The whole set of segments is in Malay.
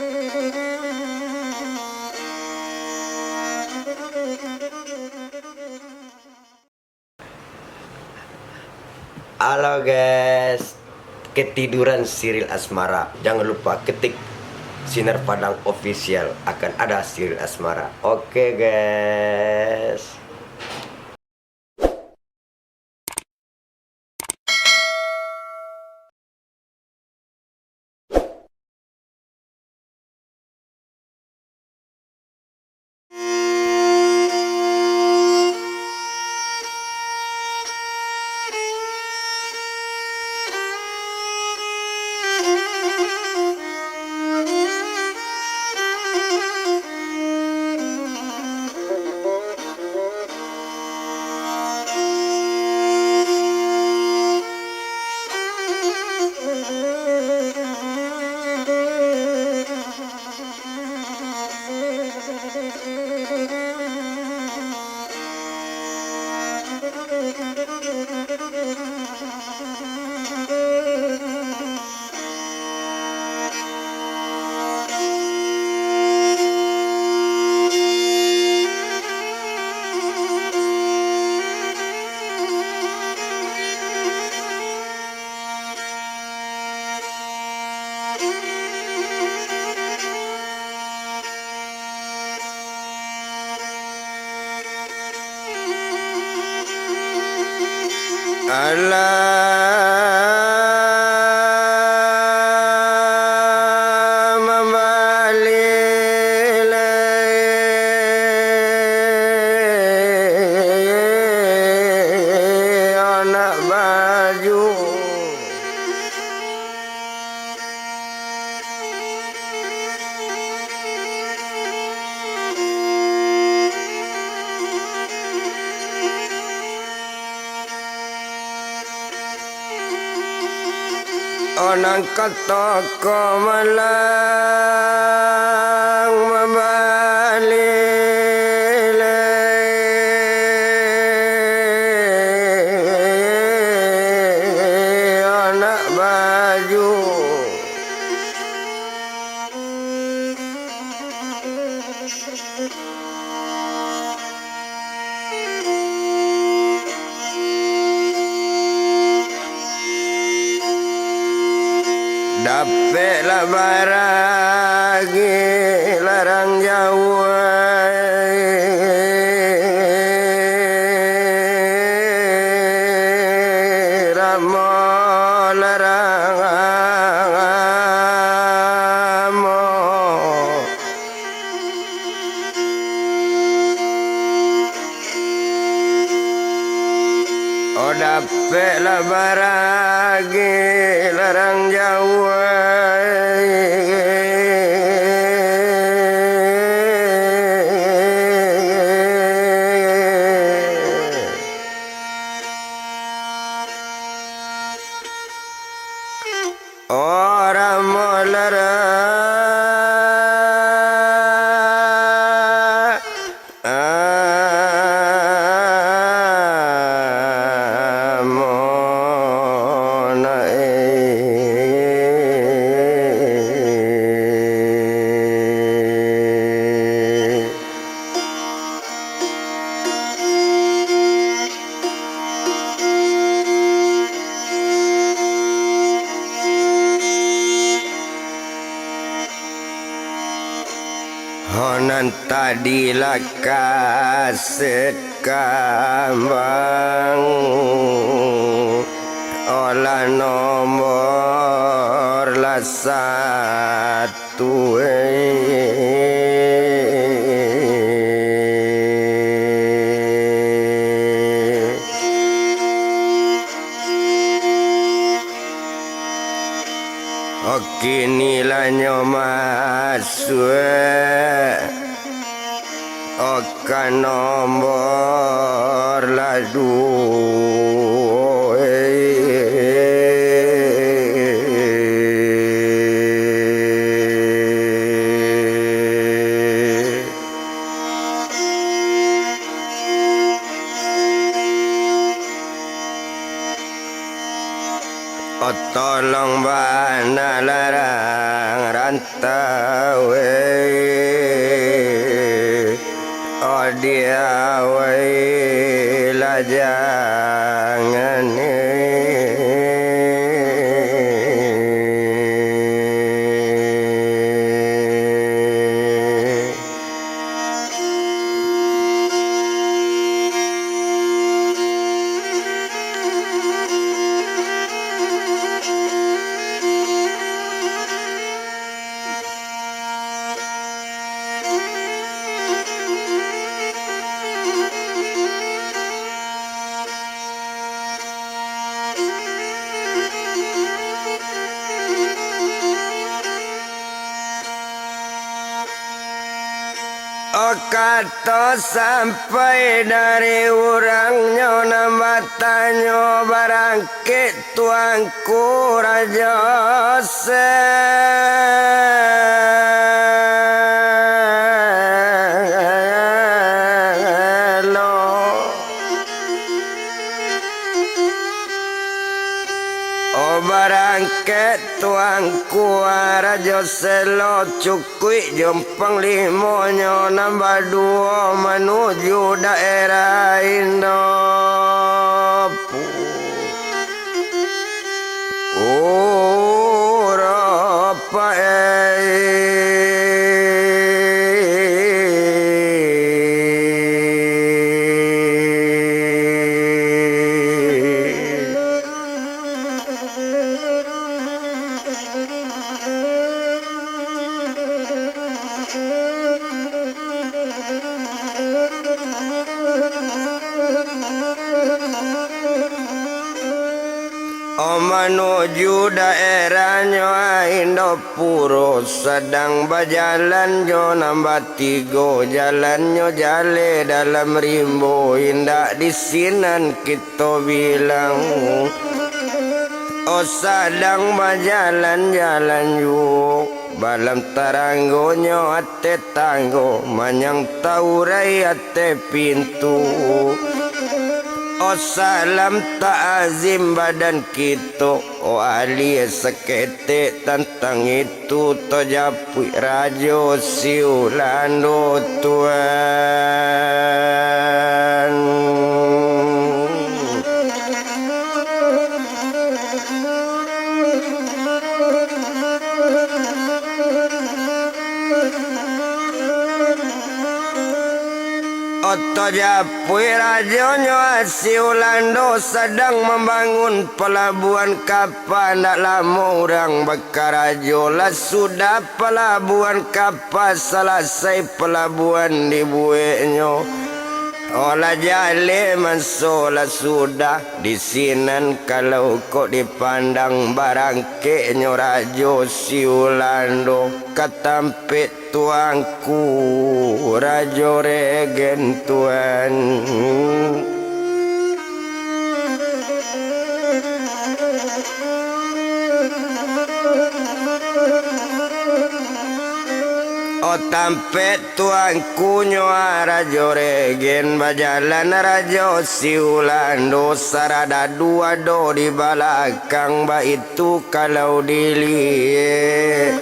Halo guys, ketiduran Siril Asmara. Jangan lupa ketik Sinar Padang official, akan ada Siril Asmara. Oke guys. Onang kata malang membalik anak baju dapatlah baragi larang Jawa ramo larang amo oh dapatlah baragi larang Jawa orang molara honan tadilah kaset kambang olah nomor lah satu kinilah masuk oka nomor lah dua tolong bana larang rantau oh dia lah jangan kata sampai dari urangnya nama tanyo barangkit tuangku raja selo oh barangkit tuangku raja selo cukui jompang limonyo nambah 2 menuju daerah Indopu rapa menuju daerahnya Indopuro sedang berjalan jo nambah 3 jalannya jale dalam rimbo indak di sinan kita bilang oh sedang berjalan-jalan yuk balam taranggonya ate tanggo manyang taurai ate pintu oh salam ta'azim badan kita oh ahli sekete tentang itu tojapui rajo siulando tuan Tojapui rajonyo Siulando sedang membangun pelabuhan kapal nak lama orang bekarajo lah sudah pelabuhan kapal selesai pelabuhan dibuatnya olah jale mansola sudah di sinan kalau kok dipandang barangkeknya rajo Siulando katampit tuangku rajo regen tuan oh tampet tuangku nyoa rajo regen bajalan rajo Siulando sarada 2 do di belakang ba itu kalau dilihat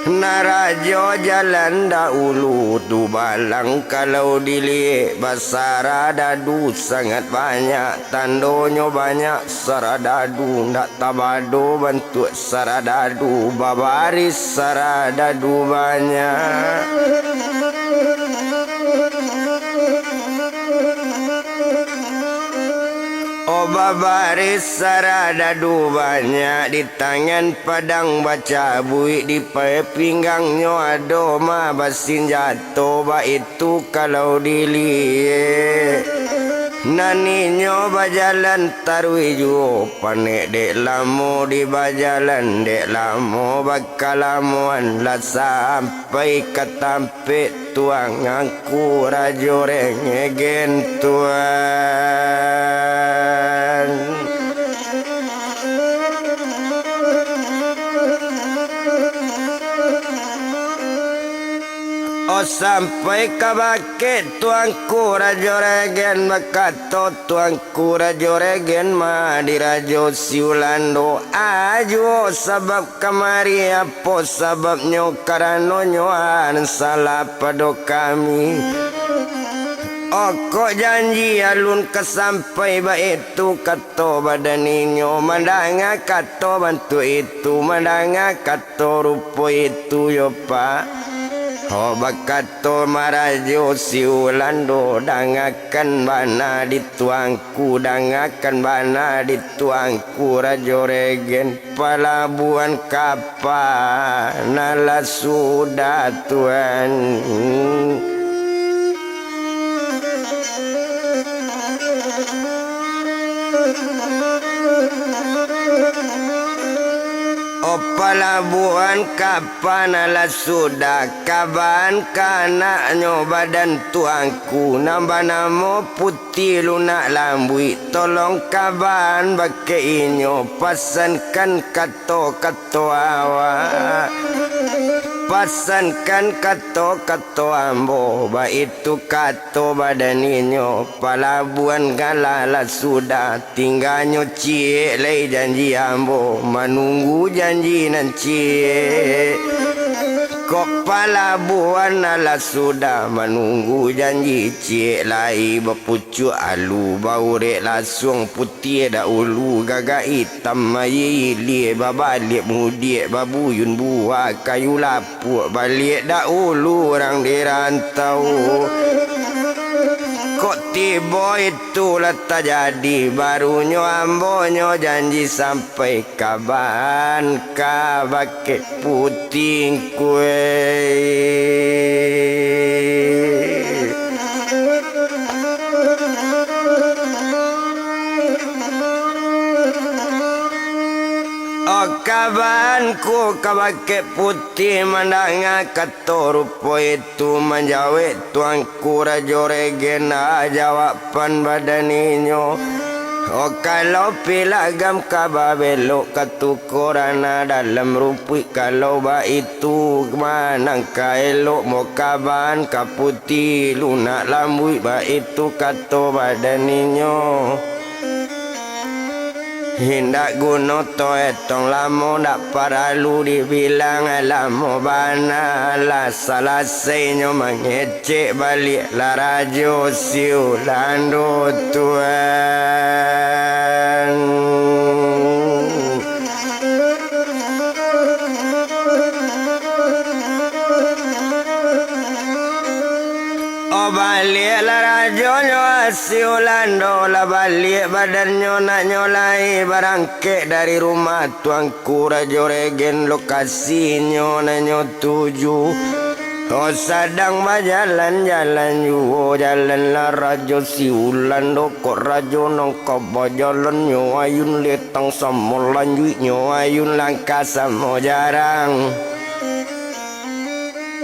narajo jalan dahulu du balang kalau dilihat basara dadu sangat banyak tandonyo banyak saradadu ndak tabado bentuk saradadu babaris saradadu banyak babaris saradadu banyak di tangan Padang baca buik di pinggangnya ada ma basin jatuh ba itu kalau dilihat naninyo bajalan tarui jo panek dek lamo di bajalan dek lamo bakal lamuan lah sampai katampik tuang aku rajo rengegen tuan Oh sampai kabake tuangku rajo regen bakato tuangku rajo regen ma di rajo siulando ajo sabab kamari apa sababnya karano nyoan salah pado kami. Oh kok janji alun kesampai ba itu kato badaninyo mandanga kato bantu itu mandanga kato rupo itu yo pak. Oh bakato marajo siulando dangakan bana dituangku dangakan bana dituangku rajo regen pelabuhan kapal nala sudah tuan. Oh pelabuhan kapan ala sudah kaban kana badan tuangku nambah namo putih lunak lambui tolong kaban bake inyo pasankan kato awak pasankan kato ambo ba itu kato badan inyo pelabuhan galala sudah tinggalnya cie lay janji ambo menunggu janji nanti kok pelabuhan ala sudah menunggu janji cie lai berpucuk alu baurek lasung putih dah ulu gagak hitam mayi lie babalik mudik babuyun buah kayu lapuk balik dah ulu orang dirantau. Kok tiba itulah tak jadi barunya ambonyo janji sampai kaban kabake puting kue. Oh kabanku kabake putih mandanga kato rupo itu menjawab tuangku rajo regena jawaban badaninyo. Oh kalau pilagam kababelok katukorana dalam rumput kalau ba itu manang kaelok mo kaban kaputi lunak lambui ba itu kato badaninyo. Hindak guno to etong lamo dak paralu dibilang lamo bana la salah senyo mengecek balik la rajo siulando tuan. Oh balik la rajo nyo siulando la balik badannya nak nyolai barangkek dari rumah tuangku rajo regen lokasinya nanyo tuju. Oh sadang jalan-jalan yuo jalan la rajo siulando kok rajo nongko jalan nyo ayun letang samo lanjut nyo ayun langkah samo jarang.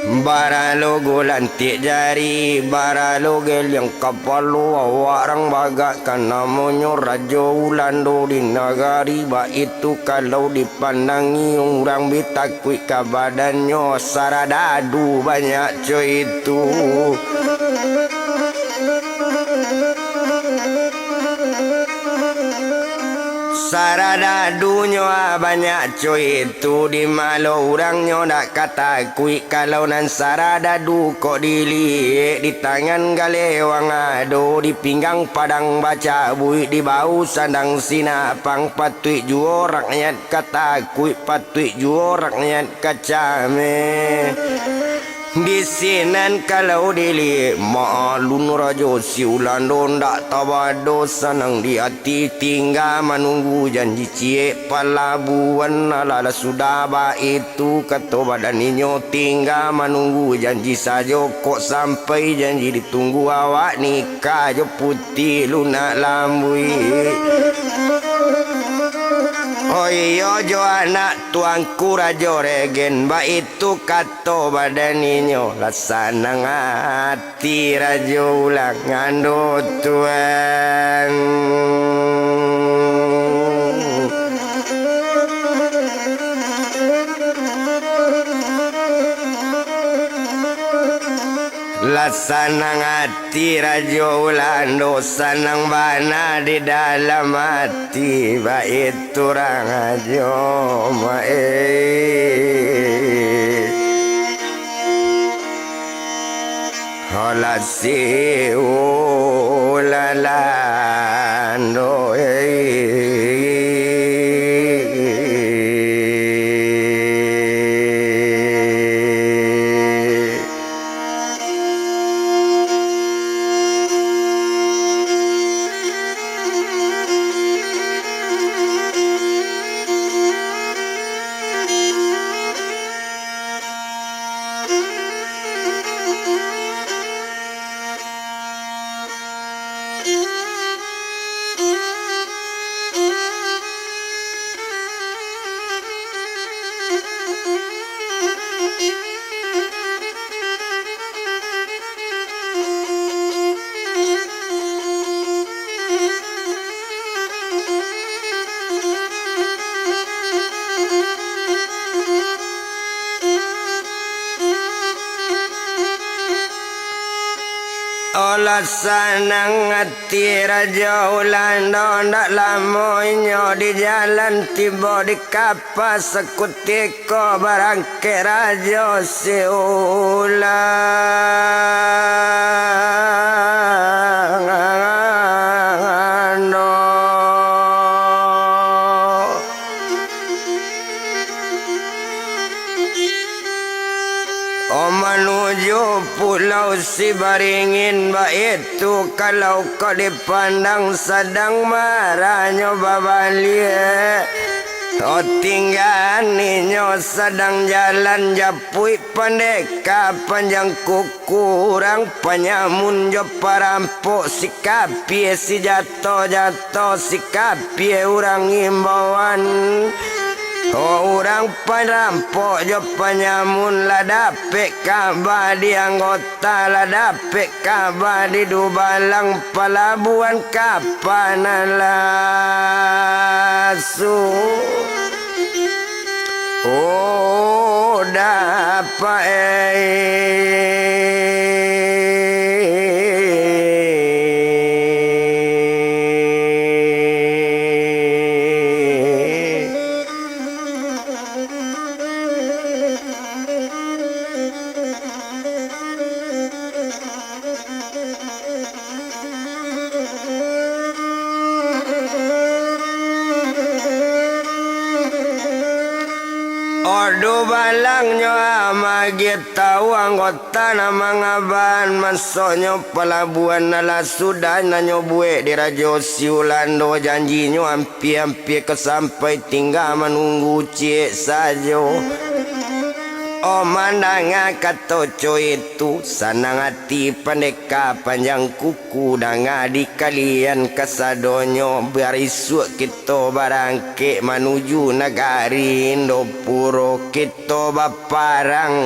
Baralo gulantik jari baralo geliang kapalu awarang bagakkan namanya rajo ulando di nagari ba itu kalau dipandangi orang bitakui ka badannya saradadu banyak coy itu. Saradadunya banyak coy itu di malu orangnya nak kata kui kalau nan saradadu kok dilihat di tangan galewang ado di pinggang padang baca bui di bau sandang sinapang patui juo rakyat kata kui patui juo rakyat kacame. Di sinan kalau dili malun rajo siulando ndak tawado sanang di hati tinggal menunggu janji cie pelabuhan ala sudah ba itu kato badaninyo tinggal menunggu janji sajo kok sampai janji ditunggu awak nikah jo putih lunak lambui. Oh iya jo anak tuangku rajo regen ba itu kato badaninyo lasanang hati rajo ulang ngando tuan. Lasanang hati Rajo Ulando, sanang bana di dalam hati, bait turang ajo mae holasi ulalando olah sanang hati Raja Ulando, ndak lamonyo di jalan tiba di kapal sekutiko barangke Raja si Ulando. Menuju pulau si Baringin, baitu kalau kau dipandang sedang marahnya babalie. Oh tinggal ninyo sedang jalan japui pendeka panjang kukurang penyamun jo parampok sikapie si jatuh sikapie urang imbauan. Oh orang perampok jo penyamun lah dapet kabar di anggota, lah dapet kabar di Dubalang pelabuhan kapan lasu. Oh dapat Ordo balangnya amagi tahu anggota nama ngaban masonyo pelabuhan nala sudah nanyo buek di Rajo Siulando janjinyo hampir kesampai tinggal menunggu cik sajo. Oh mandanga katoco itu sanang hati pendeka panjang kuku danga di kalian kasadonyo berisuk kita barangke menuju negari Indopuro kita baparang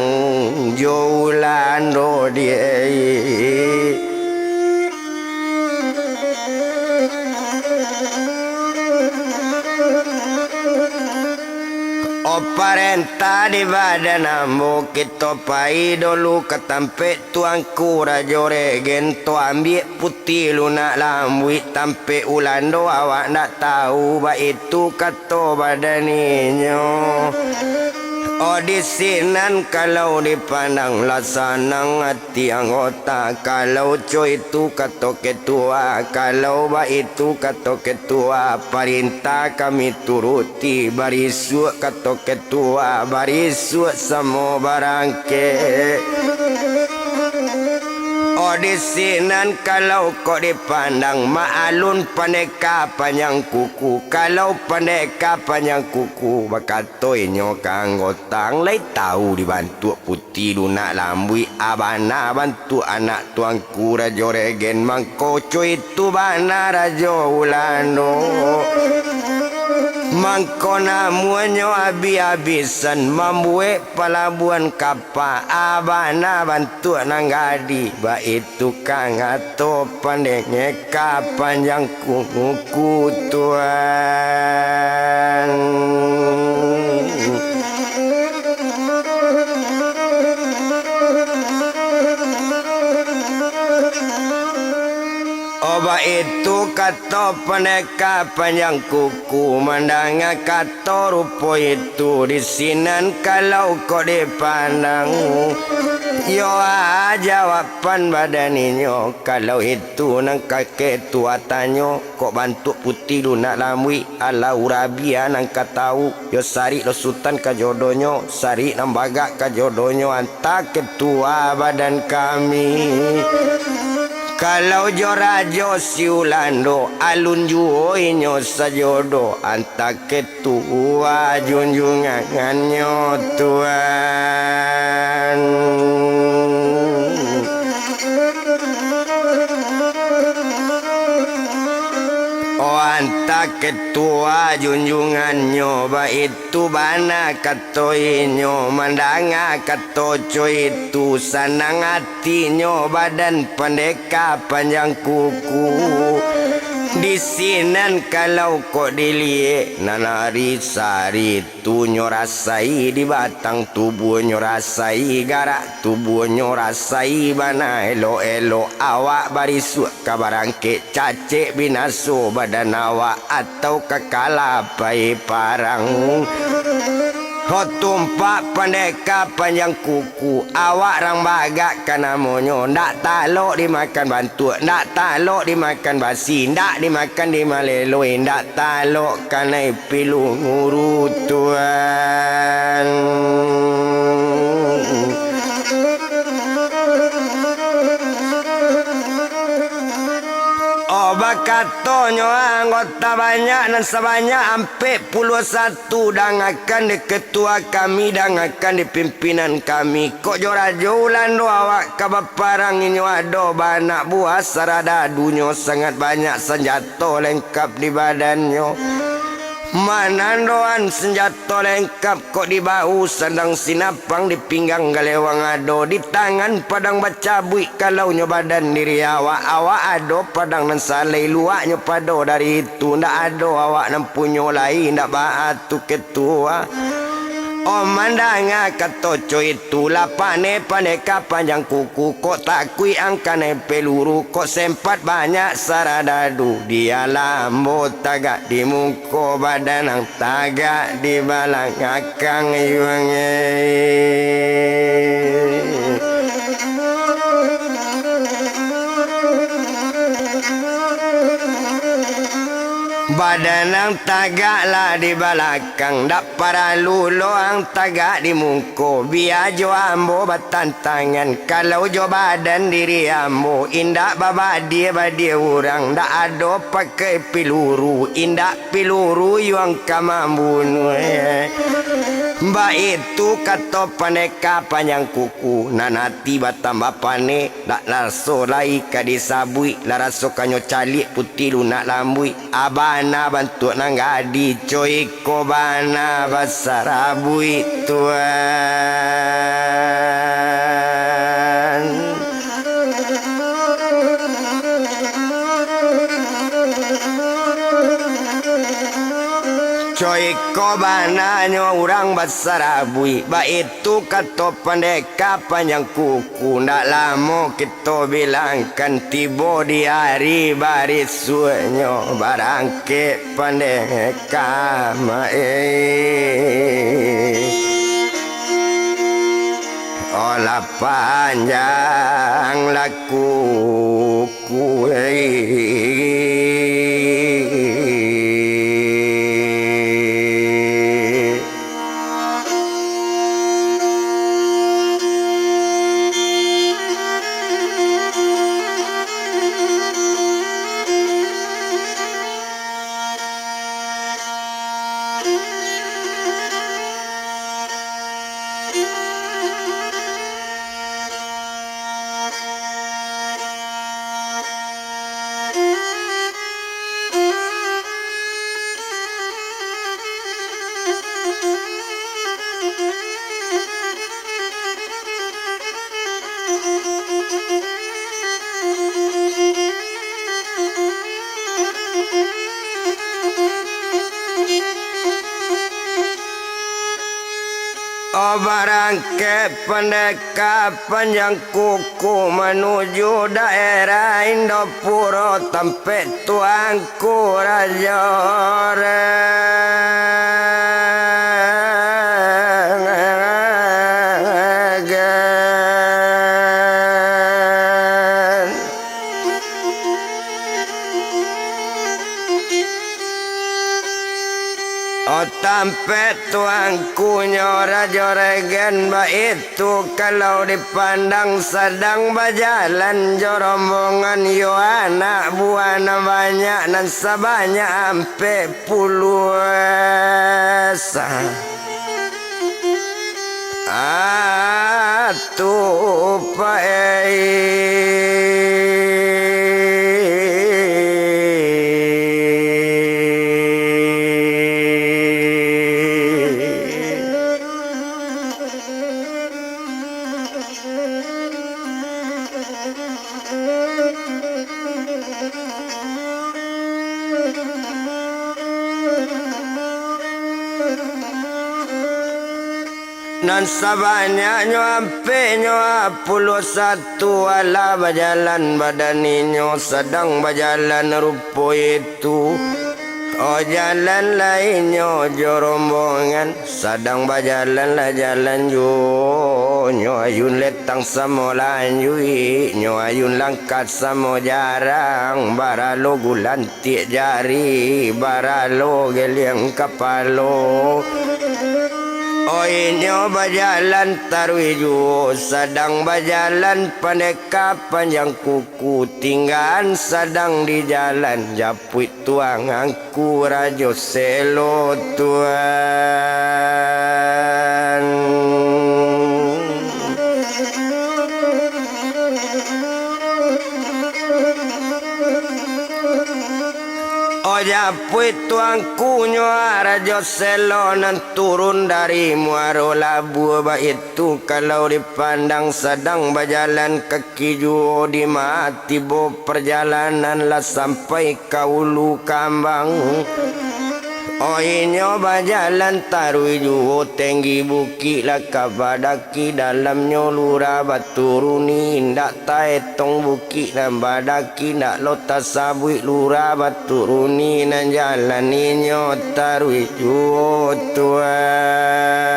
Joulando dia. Parenta di badan ambo kita pai dulu ketampe tuangku Rajo Regen tu ambil putih lunak lambui tampe Ulando awak nak tahu ba itu kato badaninyo. Oh di Sinan kalau dipandang lasanang hati anggota, kalau coy itu kato ketua, kalau ba itu kato ketua, perintah kami turuti, barisuk kato ketua, barisuk semua barangke. Oh di Sinan kalau kau dipandang maalun pendeka panjang kuku, kalau pendeka panjang kuku bakatoinyo kanggotang lai tahu dibantu putih lunak lambui abana bantu anak tuangku Rajo Regen mangkoco itu bana Rajo Ulando. Mangko namuanyo abi-abisan membuat pelabuhan kapal abana bantu nanggadi ba itu kang atau pandengnya kapanjang kuku tuan. Oba itu kata pendeka panjang kuku, mandanga kata rupa itu di sinan kalau kau dipandang. Yo jawaban badaninyo kalau itu nang kakek tua tanyo kok bantu putih lu nak lamui ala urabia nang katau yo sari lo sultan ka jodonyo sari nang bagak ka jodonyo anta ketua badan kami. Kalau jorajo siulando alun juoinyo sajodo anta ketua junjungannya Tuhan. Oh anta ketua junjungannya ba itu bana katoinyo mandanga katoco itu sanang hatinya badan pendeka panjang kuku di sinan kalau kok dilihat nanari sari tu nyorasai di batang tubuh nyorasai garak tubuh nyorasai bana elo awak barisuk kabarangke cacik binaso badan awak atau kekalapai parang. Ho tumpak pendeka panjang kuku awak rang bagak kana monyo ndak talok dimakan bantu ndak talok dimakan basi ndak dimakan di maleloi ndak talok kana pilu nguru Tuhan. Oba katonyo anggota banyak dan sebanyak hampir puluh satu dangakan di ketua kami dangakan di pimpinan kami kok jorajo ulan do awak kabaparang inyo ado banak buah sarada dunyo sangat banyak senjata lengkap di badannya. Manandoan senjata lengkap kok di bahu sandang sinapang di pinggang galewang ado di tangan padang bacabui kalau nyo badan diri awak ado padang nan salai luaknya pado dari itu ndak ado awak nan punyo lain ndak baatu ketua. Oh mandanga katoco itu lapane paneka panjang kuku kok takui angkane peluru kok sempat banyak saradadu dia lambo tagak di muko badan ang tagak di balang akang yuange. Badan ang tagak lah di belakang dak para lulo ang tagak di muko biar jo ambo batantangan kalau jo badan diri ambo indak babadia badia orang dak ado pakai peluru indak peluru yang kamambun. Mbak itu kata paneka panjang kuku nanati batambah pane dak laso lai kadisabui laraso kanyo calik putih lunak lambui abana bantu nang gadi coy ko bana basarabui Tuhan. Coy ko bananya orang basarabui ba itu kata pendeka panjang kuku ndak lama kita bilangkan tiba di hari barisunya barangke pendeka olah panjang laku kue. barangke pendekar panjang kuku menuju daerah Indopuro tempat tuanku Raja Sampai tuanku nyora joregen itu kalau dipandang sedang berjalan jorombongan yo anak buah banyak dan sebanyak sampai puluhan atuh nan sabanyak nyampe puluh satu ala berjalan badaninyo sedang berjalan rupo itu. Oh jalan lainnya jorombongan sedang berjalan lah jalan jo nyo ayun letang samo lanjui nyo ayun langkat samo jarang baralo gulantik jari baralo geliang kapalo. Oinyo berjalan tarwiju sedang berjalan pendekar panjang kuku tinggal sedang di jalan japuit tuang angku rajo selo tuan. Japuit tuangku nyoa rajo selonan turun dari Muaro Labuah itu kalau dipandang sedang berjalan kaki juo di mati bo perjalanan lah sampai kaulu kambang. Oh inyo berjalan tarui juo tinggi bukit lah kabadaki dalamnya lura baturuni ndak taetong bukit dan badaki ndak lota sabui lura baturuni nan jalan inyo tarui juo tuan.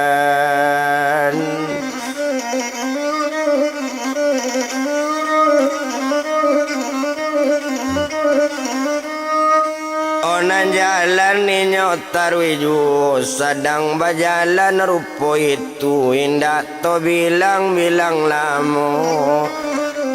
Onan jalan ninyo tarwiju sedang berjalan rupo itu indah to bilang-bilang lamo.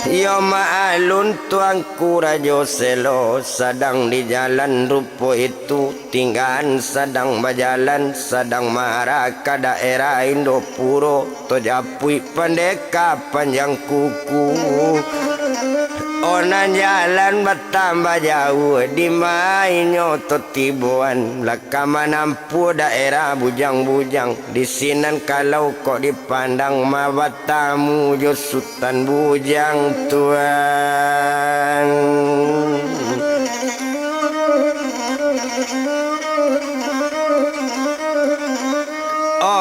Yo maalun tuanku rajo selo sedang di jalan rupo itu tinggal sedang berjalan sedang marah ke daerah Indopuro to japui pendekar panjang kuku. Onan jalan bertambah jauh di mainyo to tibuan laka nampu daerah bujang-bujang di Sinar kalau kok dipandang mabatamu jo sultan bujang tuan.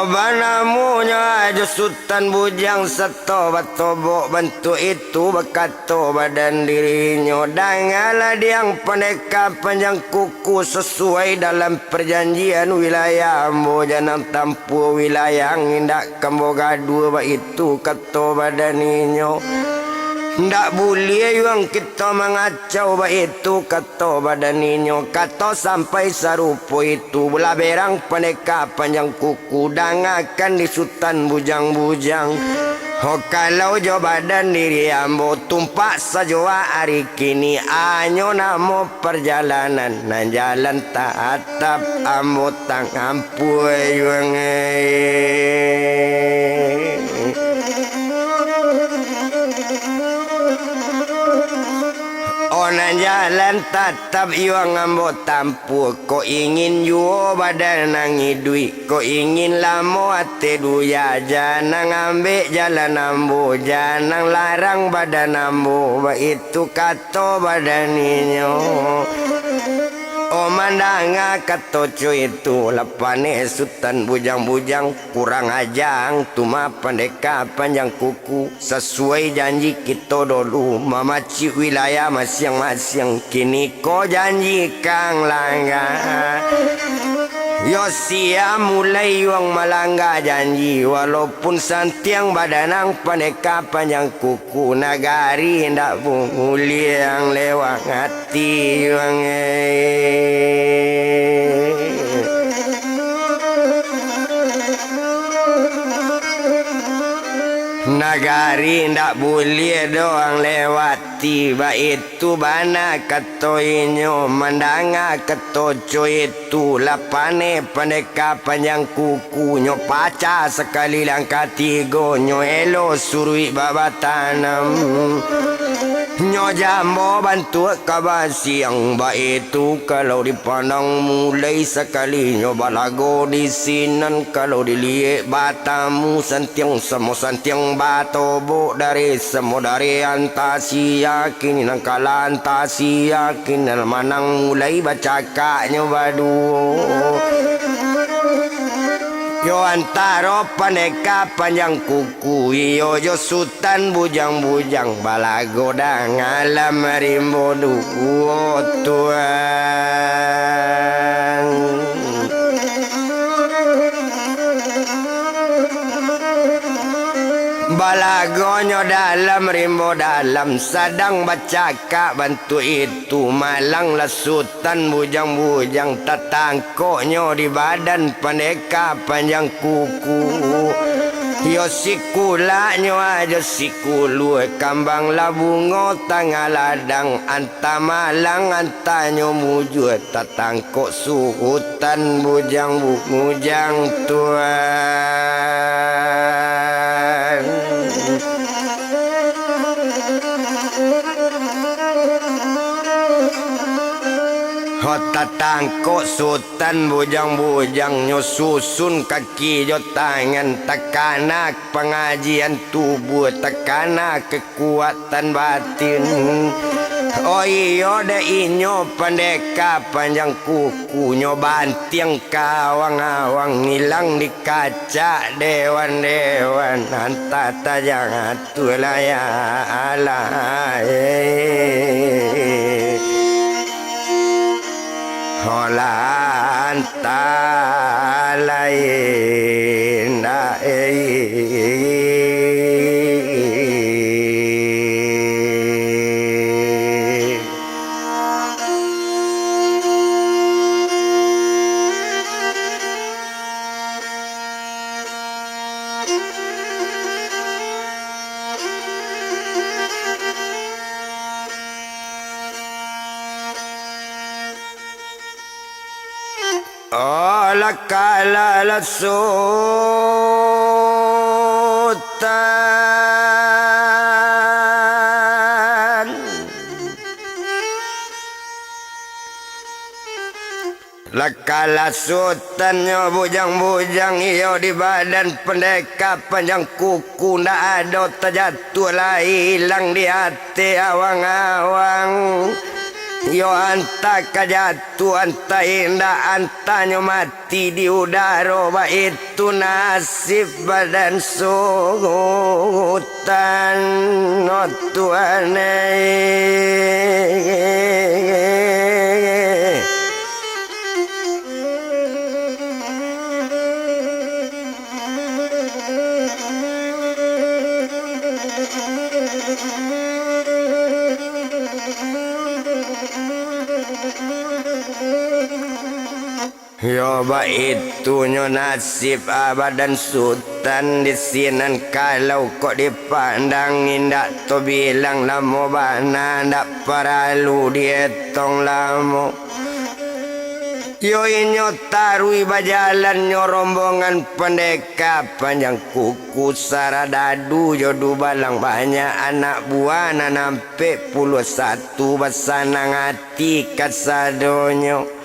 Banamunya aja sultan bujang seto batobok bentuk itu berkato badan dirinya dangalah diang pendekar panjang kuku sesuai dalam perjanjian wilayah ambo janang tampu wilayah ngindak kamboga dua itu kato badaninyo. Ndak boleh yang kita mengacau itu kata badaninyo kata sampai sarupo itu bola berang pendekar panjang kuku dangakan di sultan bujang-bujang. Oh kalau jo badan diri ambo tumpak sajoa hari kini anyo namo perjalanan nan jalan tak atap ambo tang ampui yang Onan jalan tatap iwang ambo tampu. Ko ingin juo badan nangi duit. Ko ingin lamo ate duya. Janang ambek jalan ambo. Janang larang badan ambo. Itu kato badaninyo. Oh mandanga katoco itu lapane sultan bujang-bujang kurang ajang tuma pendeka panjang kuku sesuai janji kita dulu mamaci wilayah masing-masing kini ko janji kang langga yo sia mulai wang malangga janji walaupun santiang badanang pendeka panjang kuku nagari ndak muliang lewat hati wang nagari ndak boleh doang lewati ba itu bana katoinyo mandanga ketoco itu lapane pendeka panjang kuku nyo paca sekali langkah tigo nyo elo surui baba tanam nyo jambo bantu kabasiang ba itu kalau dipandang mulai sekali nyo balago di sinan kalau dilihat batamu santiang semua santiang batobo dari semua dari antasi yakin nang kala antasi yakin nang manang mulai bacakaknya badu yo antaro paneka panjang kuku yo yo sultan bujang-bujang balago dang alam rimbo duo tuan balagonyo dalam rimbo dalam sadang bacaka bantu itu malang lasutan bujang-bujang tatangkoknyo di badan pendeka panjang kuku yo sikulaknyo aja sikulu kambang labungo tangah ladang anta malang antanyo mujud tatangkok suhutan bujang-bujang tuan hota tangkok sultan bujang-bujang nyo susun kaki jo tangan tekanak pengajian tubuh tekanak kekuatan batin oh iyo de inyo pendeka panjang kuku nyo bantiang kawang-awang ngilang di kaca dewan-dewan antata jangan tulaya alai holan talain kala sultan lakala sultan nyo bujang-bujang iyo di badan pendeka panjang kuku ndak ada terjatuh lah hilang di hati awang-awang yo anta kajatuh anta indah antanyo mati di udara ba itu nasib badan sultan no tuane yo ba itu nyo nasib badan sultan di sinan kalau kok dipandang indak to bilang lamo bana ndak paralu dietong lamo yo inyo tarui bajalan nyo rombongan pendeka panjang kuku saradadu jodu balang banyak anak buah nampe 11 basanang hati kasadonyo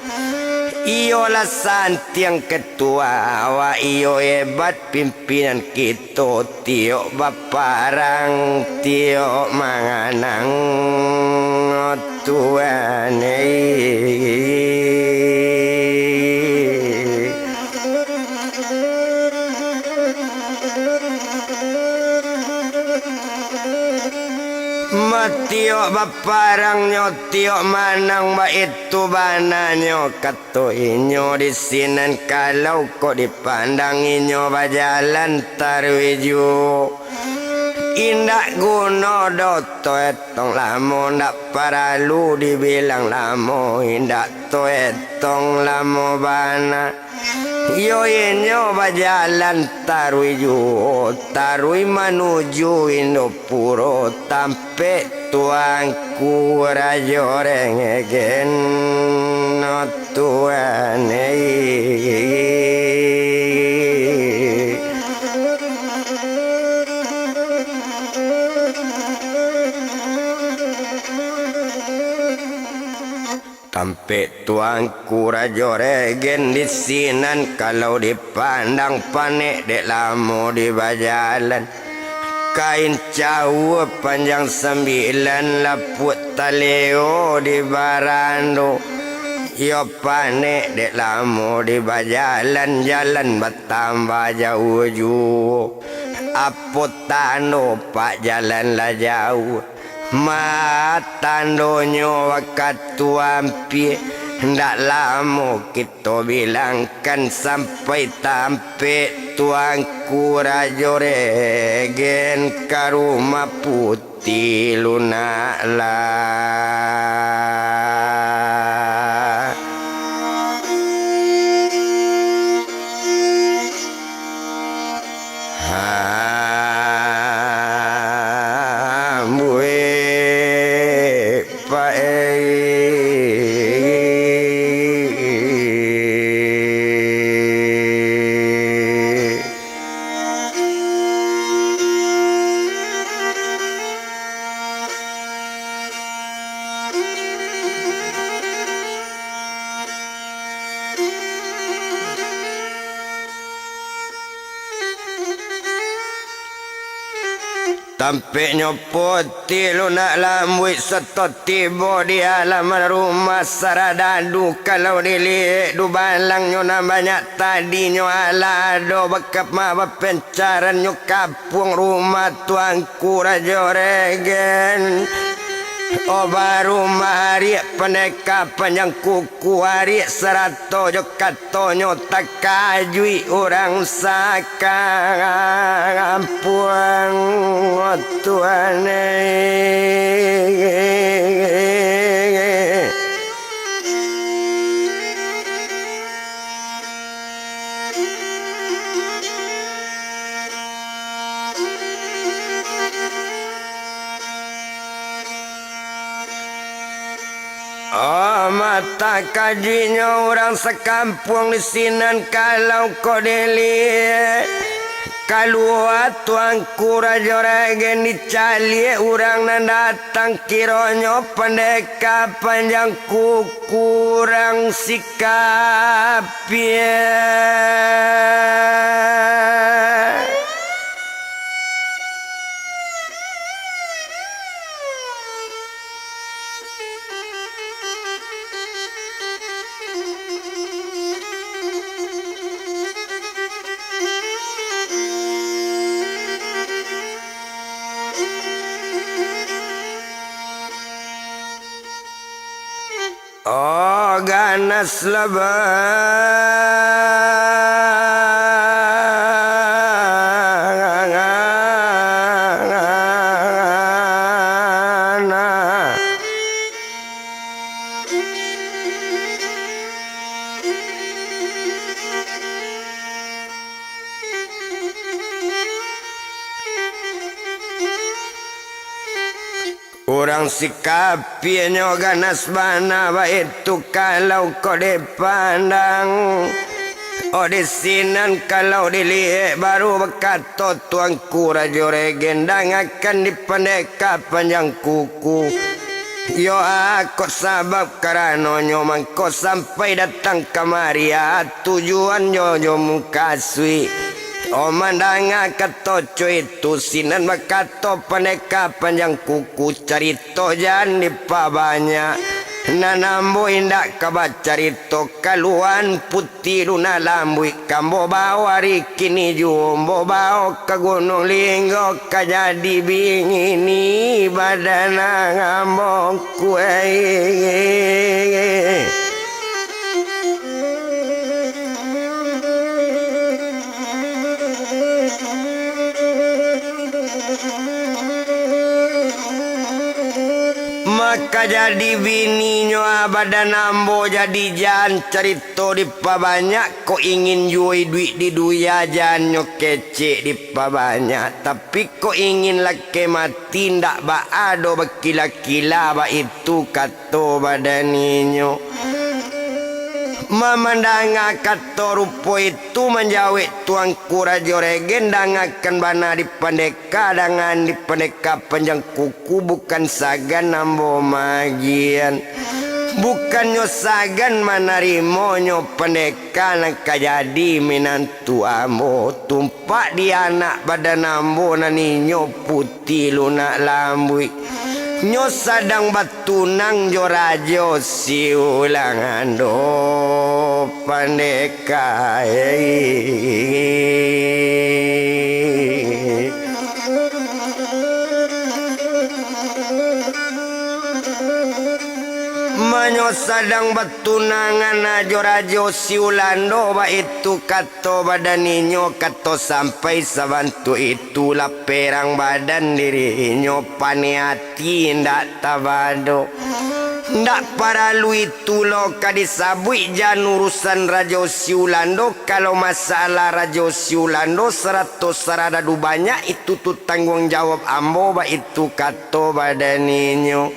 iyo lah santiang ketua wa iyo hebat pimpinan kita tiok baparang tiok manganang tuan Matiok baparang nyotiok manang ba itu bananyo kato inyo di sinan kalau kok dipandang inyo bajalan tarwiju indak guna doto etong lamo ndak paralu dibilang lamo indak to etong lamo bana yo inyo bajalan tarwiju tarwi menuju Indopuro tampe tuangku rajo rengegen no tuane sampai tuangku rajo regen di sinan kalau dipandang panek dek lamo di bajalan kain cawu panjang 9 laput taleo di barando yo panek dek lamo di bajalan jalan bertambah jauh apot tano pak jalan lah jauh matandonyo wakat tuampi ndak lama kita bilangkan sampai tampe tuangku rajo regen ka rumah putih lunak lah. Sampai nyopoti lunak lambuit seto tiba di halaman rumah saradadu kalau dilihat du balang nyona banyak tadi nyo alado bekap maba pencaran nyo kapung rumah tuangku rajo regen oh baru mari peneka panjang kuku hari 100 jo katonyo tak kajui orang sakampuang tuane oh mata kajinya orang sekampung di sinan kalau kau dilihat keluar tuangku rajo regen dicali orang nan datang kironyo pendeka panjang kuku orang sikap oh ganas lebana orang sikapinyo ganas bana ba itu kalau kau dipandang oh di sinan kalau dilihat baru berkata tuangku rajo regen dan akan dipendeka panjang kuku yo aku sabab karena nyoman kau sampai datang kemari tujuan yo mukasui oh mandanga kato cuy itu sinan bakato paneka panjang kuku carito jan di banyak Nanambo indak kabacarito kaluan putih luna lambui kambo bawa rikini jumbo bawa ke gunung linggo kajadi bingini badana ngambong kue. Maka jadi bininya badan ambo jadi jan cerita di banyak kok ingin jual duit di duya janyo kece di banyak tapi kok ingin laki mati ndak ba ado bakila-kila ba itu kato badaninyo. Memandang kato rupo itu menjawab tuangku rajo regen dangakan bana di pendeka dengan di pendeka panjang kuku bukan sagan nambo magian bukan nyosagan manarimo nyo pendeka nangka jadi minantu ambo tumpak di anak badan ambo naninyo putih lunak lambui nyo sadang batunang jo rajo si ulangan do pandeka manyo sadang batunangan ajo rajo si ulando ba itu kato badaninyo kato sampai sabantu itulah perang badan dirinya paniati ndak tabado ndak para lu itu lo kadisabui jan urusan rajo si ulando kalau masalah rajo si ulando 100 saradu banyak itu tuh tanggung jawab ambo ba itu kato badaninyo.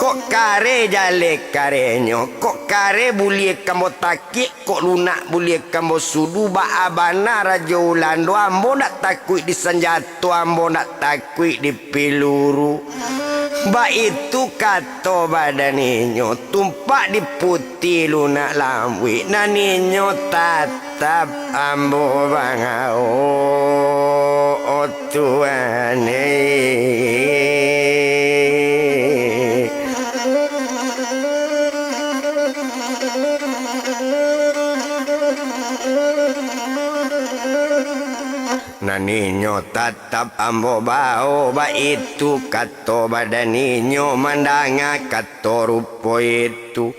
Kok kare jale karenyo, kok kare bulie kambo takik, kok lunak bulie kambo sudu ba abana rajo ulando ambo nak takui di senjata ambo nak takui di peluru. Ba itu kato badaninyo tumpak di putih lunak lambui naninyo tatap ambo bangao oh Tuhan naninyo tatap ambo bao ba itu kato badaninyo mandanga kato rupo itu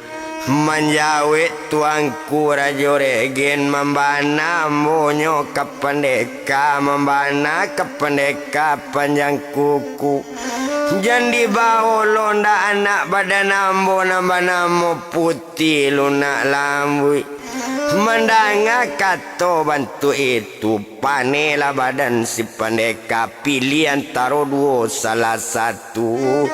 menjawet tuangku rajo regen membana monyo kapendeka membana kapendeka panjang kuku jandi bao londa anak badan ambo nambah namo putih lunak lambui mendanga kato bantu itu panela badan si pendeka pilih antara dua salah satu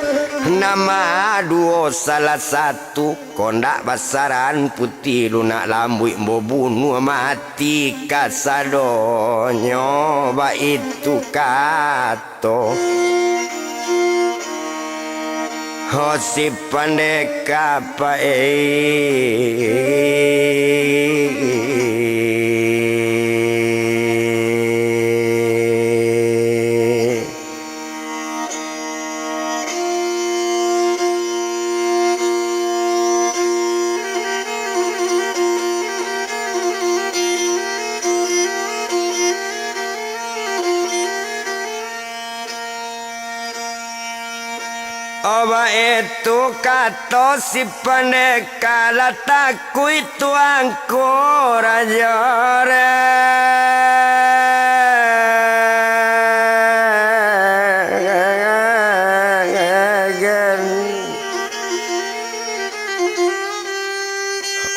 nama dua salah satu kondak basaran putih lunak lambui mbo bunuh mati kasadonyo ba itu kato oh si pendeka pa Oba itu kato si pendeka latakui tuangku raja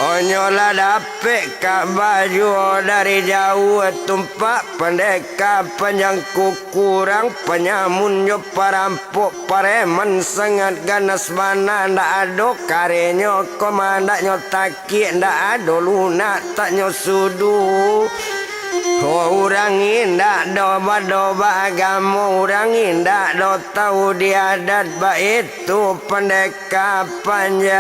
onyola dapet ka baju dari jauh tumpak pendeka panjang kukurang penyamunyo parampuk pareman sangat ganas mana ndak ado karenyo komandaknyo takik ndak ado lunak taknyo sudu. Oh urang indak doba-doba agama urang indak do tahu diadat ba itu pendeka panjangku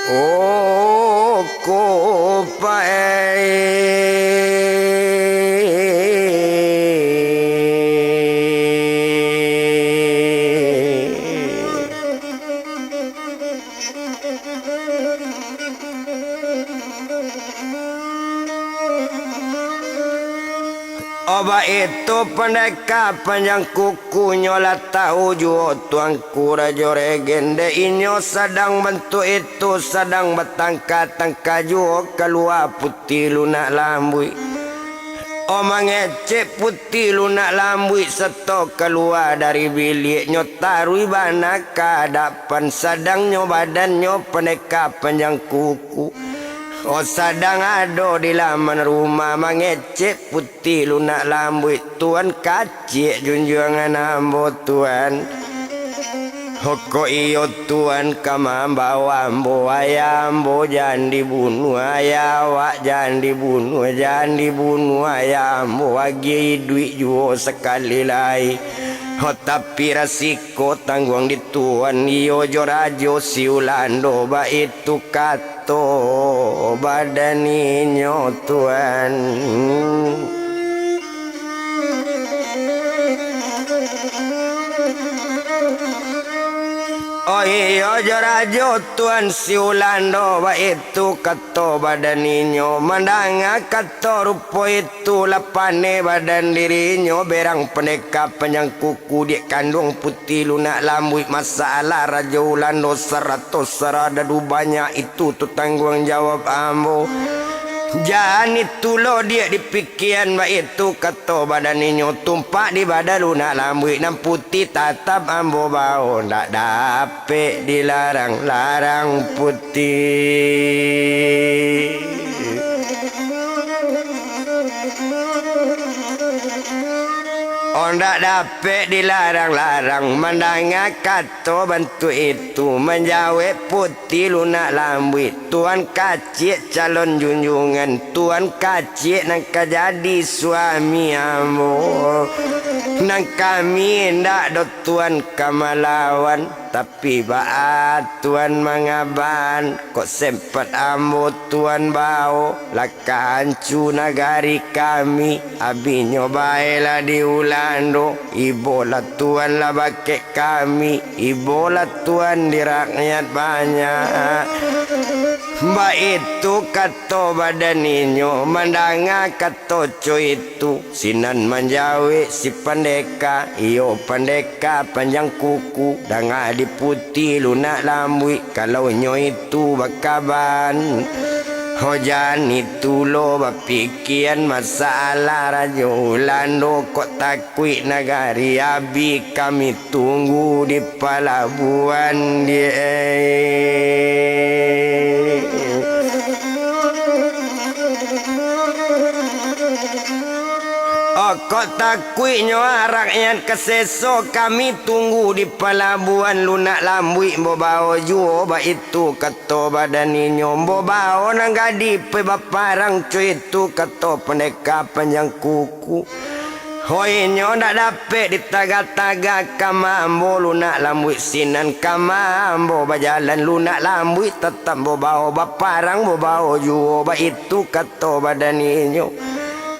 oh ko pae Oba itu pendeka panjang kuku nyola tahu juo tuanku rajo regende inyo sedang bentuk itu sedang bertangka-tangka juo keluar putih lunak lambui. Oma ngecek putih lunak lambui seto keluar dari biliknya tarui bana kadapan sedangnya badannya pendeka panjang kuku. Oh sedang ada di laman rumah mengecek putih lunak lambut tuan kacik junjungan ambo tuan. Hoko iyo tuan kama bawa ambo ayam bo jangan dibunuh ayawak jangan dibunuh ayam bo bagi duit juo sekali lagi. Oh tapi resiko tanggung di tuan iyo jorajo siulando ba itu kato badaninyo tuan. Oh iya jorajo tuan siulando ba itu kato badaninyo mandanga kato rupo itu lapane badan dirinya berang pendeka panjang kuku dia kandung putih lunak lambut masalah rajo ulando 100 serada banyak itu tu tanggung jawab ambo. Jangan itu lo dia dipikiran ba itu kato badaninyo tumpak di badan lunak lambut nan putih tatap ambo bau ndak dapet dilarang-larang putih. Ndak dapet dilarang-larang mandanga kato bantu itu menjawab putih lunak lambut tuan kacik calon junjungan tuan kacik nak jadi suami ambo nang kami ndak do tuan kamalawan tapi baat tuan mangaban kok sempat ambo tuan bau laka hancu nagari kami abinyo baela diulando ibola tuan lah bakek kami ibola tuan di rakyat banyak. Mbak itu kato badaninyo mandanga kato co itu sinan manjawe si pandeka iyo pandeka panjang kuku danga di putih lunak lambui kalau nyo itu bakaban. Hojan itu lo bapikian masalah rajo ulando kok takui nagari abi kami tunggu di pelabuhan dia. Kok takuinyo rakyat keseso kami tunggu di pelabuhan lunak lambui mbobao juo ba itu kato badaninyo mbobao nang gadi pe baparang cuy itu kato pendeka panjang kuku. Hoinyo ndak dapet ditaga-taga kamambo lunak lambui sinan kamambo bajalan lunak lambui tetap mbobao baparang mbobao juo ba itu kato badaninyo.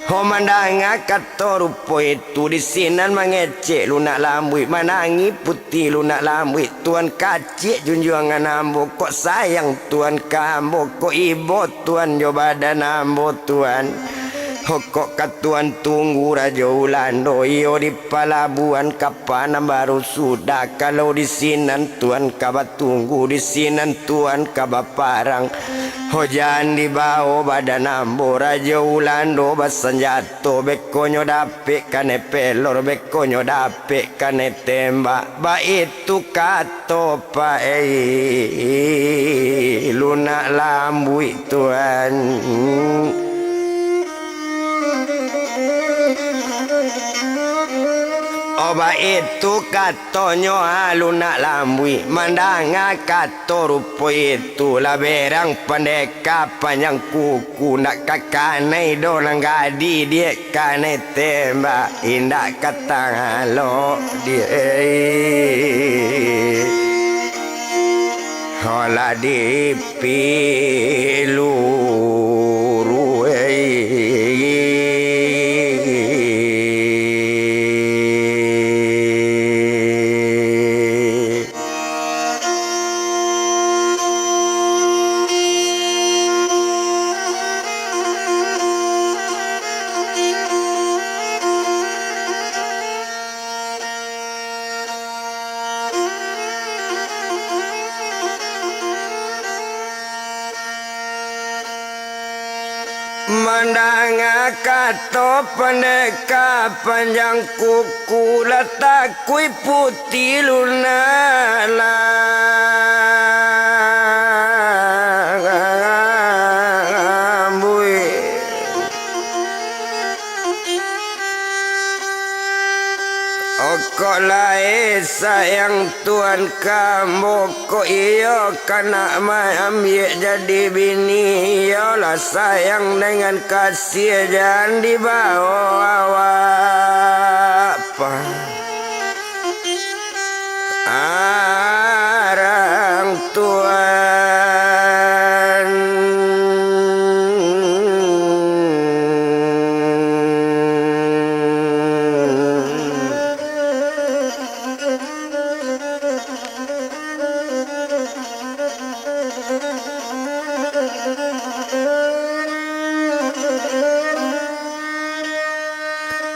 Homandanga kato rupo itu di sinan mengecek lunak lambut manangi putih lunak lambut tuan kacik junjungan ambo kok sayang tuan kambo kok ibo tuan jo badan ambo tuan. Kok katuan tunggu rajo ulando iyo di pelabuhan kapan baru sudah kalau di sinan tuan kabat tunggu di sinan tuan kabat parang. Hojan di bawah badan ambo rajo ulando basenjato bekonyo dapet kane pelor bekonyo dapet kane tembak ba itu kato pa lunak lambui tuan. Oba itu katonyo lunak lambui mandanga kato rupo itu lah berang pendeka panjang kuku nak kakane do nang gadi dia kane tembak indak kata lo dia hola di piluru kato pendeka panjang kuku letak kui putih lunala kok lae sayang Tuhan kamu kok iyo kana ambil jadi bini yolah sayang dengan kasih jangan dibawa apa arang Tuhan.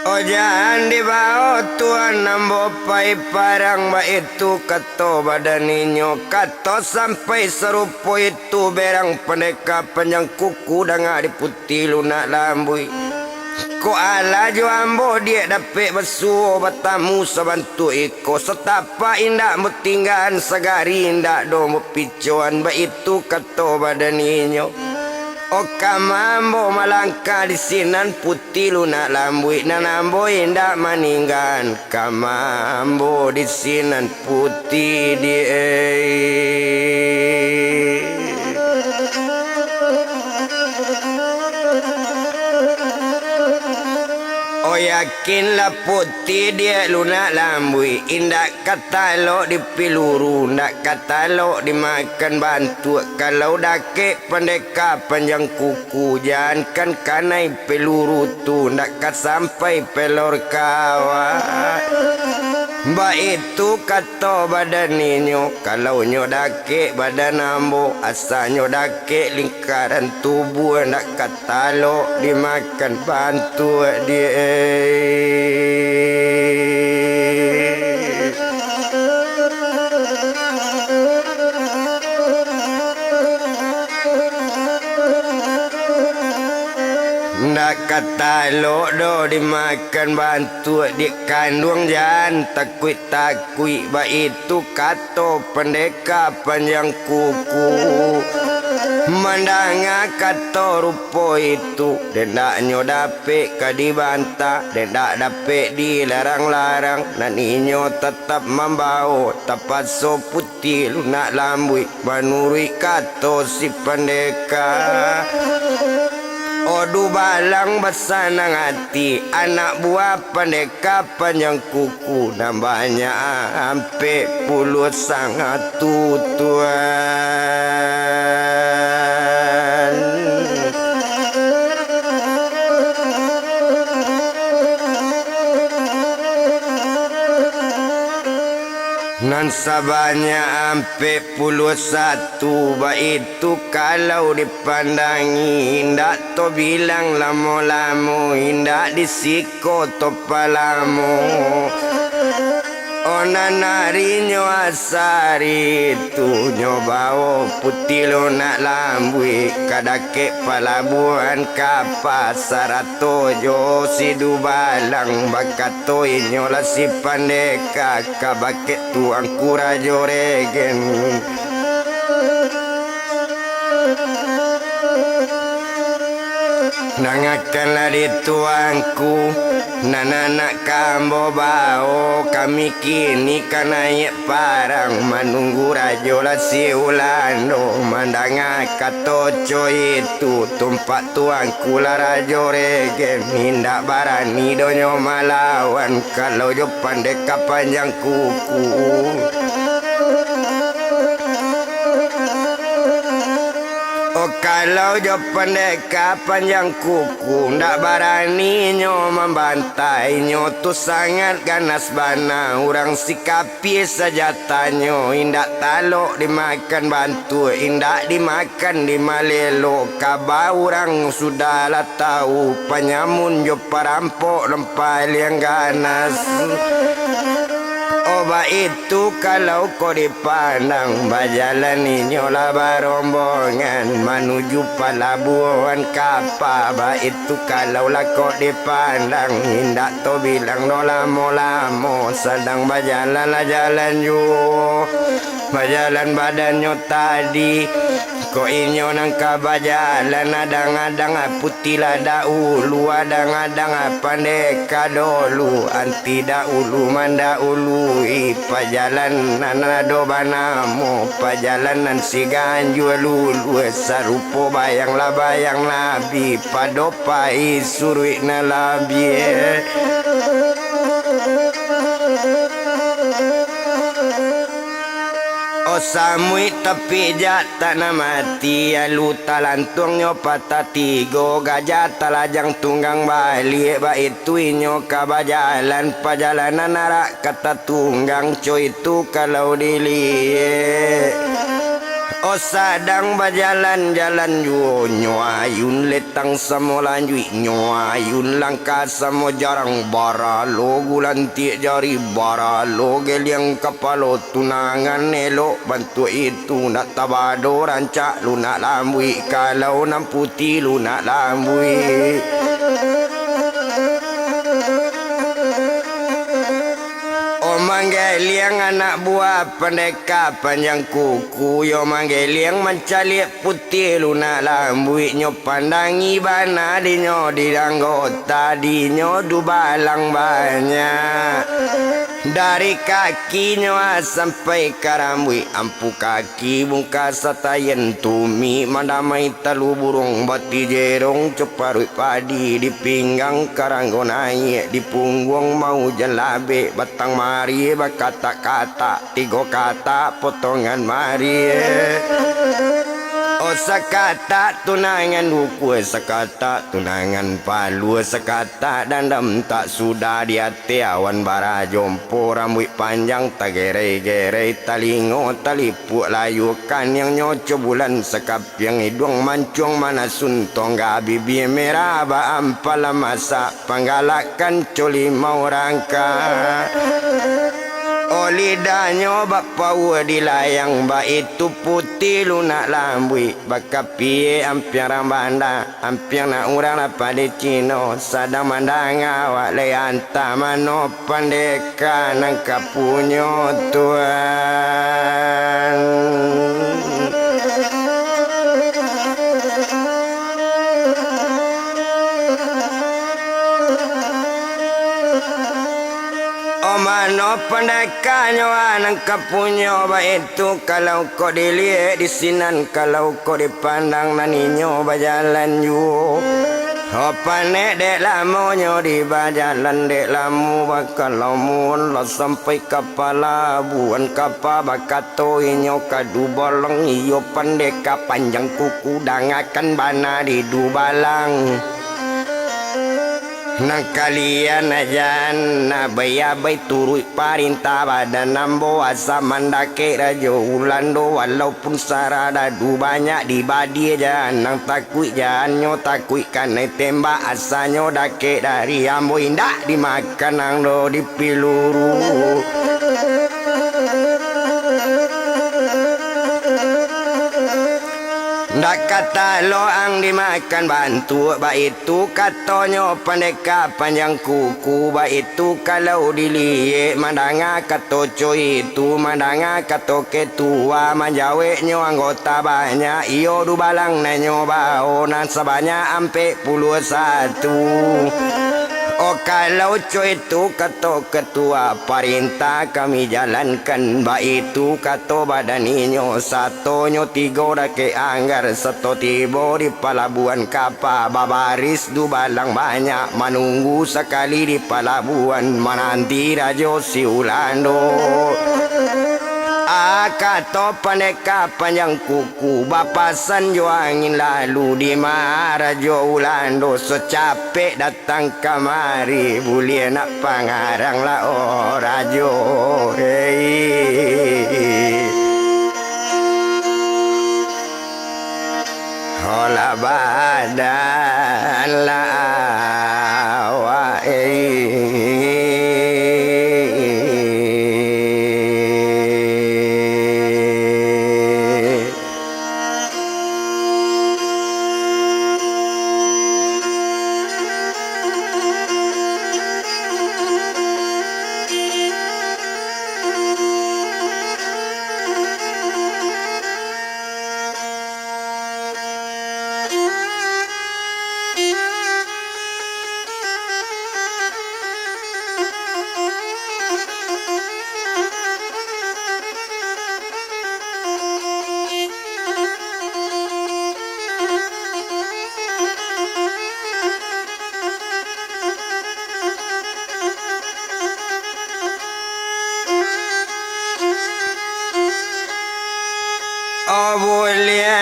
Oh jangan dibawa Tuhan nambo pai parang ba itu kato badaninyo kato sampai serupo itu berang pendeka panjang kuku danga di putih lunak lambui ko ala jo ambo dia dapet besuo batamu sabantu iko setapa indak mutinggan sagari indak do picuan ba itu kato badaninyo. Oka mambo malangka di sinan putih lunak lambui nanambo indak maninggan kamambo di sinan putih di oh yakinlah putih dia lunak lambui indak kata lo dipiluru ndak kata lo dimakan bantu kalau dake pendeka panjang kuku jangan kan kanai peluru tu ndak kat sampai pelor kawan ba itu kata badaninyo kalau nyo dake badan ambo asa nyo dake lingkaran tubuh ndak kata lo dimakan bantu dia. Ndak kata lo do dimakan bantu di kandung jangan takui ba itu kato pendeka panjang kuku mandanga kato rupo itu dendak nyo dapet kadibanta dendak dapet dilarang-larang dan inyo tetap membawa tapat so putih lunak lambui manurui kato si pendeka. Odu balang bersanang hati anak buah pendeka panjang kuku nambahnya hampir puluh sangat Tuhan. Nan sabanya ampe puluh satu ba itu kalau dipandangi indak to bilang lamo-lamo indak disiko to palamo onanarinyo asari tu nyobao putih lunak lambui kadake palabuhan kapasar tojo sidu balang bakato inyola si pandeka kabake tuang kurajo regen nangakanlah di tuangku nananak kambo bao kami kini kanayek parang menunggu rajo lah si ulano mandanga katoco itu tumpak tuangku lah rajo regen hindak barani donyo malawan kalau jo pandeka panjang kuku. Oh kalau jo pendeka panjang kuku ndak barani nyo membantai nyo tu sangat ganas bana orang sikapi sajatanyo indak talok dimakan bantu indak dimakan di malelo kaba orang sudah lah tahu penyamun jo parampok lempal yang ganas. Oba itu kalau kau dipandang berjalan ninyo lah berombongan menuju pelabuhan kapal. Ba itu kalau lah kau dipandang hendak to bilang no lamo-lamo sedang berjalan lah jalan yo. Berjalan badannya tadi kau inyo nangka berjalan adang-adang putih lah dahulu adang-adang pandeka dulu anti dahulu mandahulu pajalanan do banamo pajalanan si ganju lulu sarupo bayang lah bayang nabi padopai surui na labi. Samui tapi jata na mati alu talantung nyo patatigo gajah talajang tunggang balik ba itu inyo kabajalan pajalanan narak kata tunggang coy itu kalau dilihat. Sadang berjalan-jalan yo ayun letang samo lanjui ayun langkah samo jarang bara lo gulanti jari bara lo geliang kapalo tunangan elok bantu itu nak tabado rancak lu nak lambui kalau nam putih lu nak lambui. Manggeliang anak buah pendeka panjang kuku yo manggeliang mencalik putih luna lambui nyo pandangi bana dinyo didanggota dinyo du balang banyak dari kakinya sampai karambui ampu kaki muka satayen tumi mandamai talu burung bati jerong ceparui padi di pinggang karanggonai di punggung mau jelabe batang mari berkata-kata tiga kata potongan mari. Sekata tunangan buku sekata tunangan palu sekata dandam tak sudah di hati awan bara jompo rambut panjang tak gerai-gerai talingo talipuk layukan yang nyoco bulan sekap yang hidung mancung mana suntong bibi merah ba ampala masa panggalakan coli mau rangka. Lidahnya bapau di layang ba itu putih lunak lambui bakapi ampiang rambanda ampiang na urang na pada Cino sadang mandang awak leanta mano pandeka nang kapunyo Tuhan. Mano pendekanyo anang kapunyo ba itu kalau kau dilihat di sinan kalau kau dipandang naninyo bajalan yu. Panek dek lamonyo di bajalan dek lamu bakal lamun lo sampai kepala buan kapa bakato inyo kadu bolong iyo pendeka panjang kuku dangakan bana di dubalang. Nang kalian ajan na bayabai turut parintah badan nambo asa mandake rajo ulando walaupun sarada du banyak di badi aja nang takui janyo takui kanai tembak asanyo dake dari ambo indak dimakan nang do dipiluru. Ndak kata loang dimakan bantu ba itu katonyo pendeka panjang kuku ba itu kalau dilihat mandanga kato coy itu mandanga kato ketua manjawe nyo anggota banyak iyo du balang nanyo bao nan sebanyak ampe 11. Kalau coy itu kato ketua perintah kami jalankan ba itu kato badaninyo satonyo tigo dake anggar satu tibo di pelabuhan kapal babaris du balang banyak menunggu sekali di pelabuhan menanti rajo si Ulando. Kato pendeka panjang kuku bapasan jo angin lalu di Rajo Ulando secapek datang kamari boleh nak pangarang lah oh Rajo hola badan lah.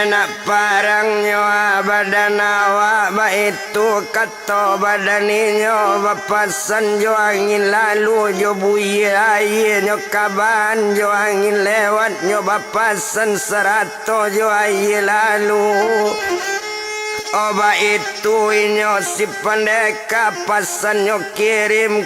banak parangnya badan awak itu kata badaninyo bapasan jo angin lalu jo buya nyo kaban jo angin lewat nyo bapasan serato jo aye lalu oba itu inyo si pendeka pasan nyo kirim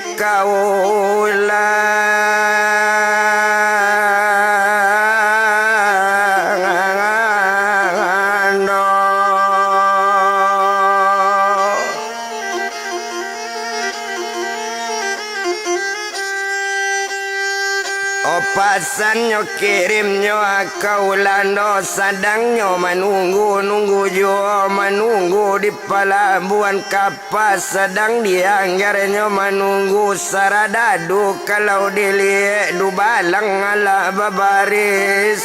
pasan nyo kirim nyo akaulando sadang nyo menunggu jo menunggu di pelabuhan kapal sedang dianggar nyo menunggu saradadu kalau dilihat du balang ala babaris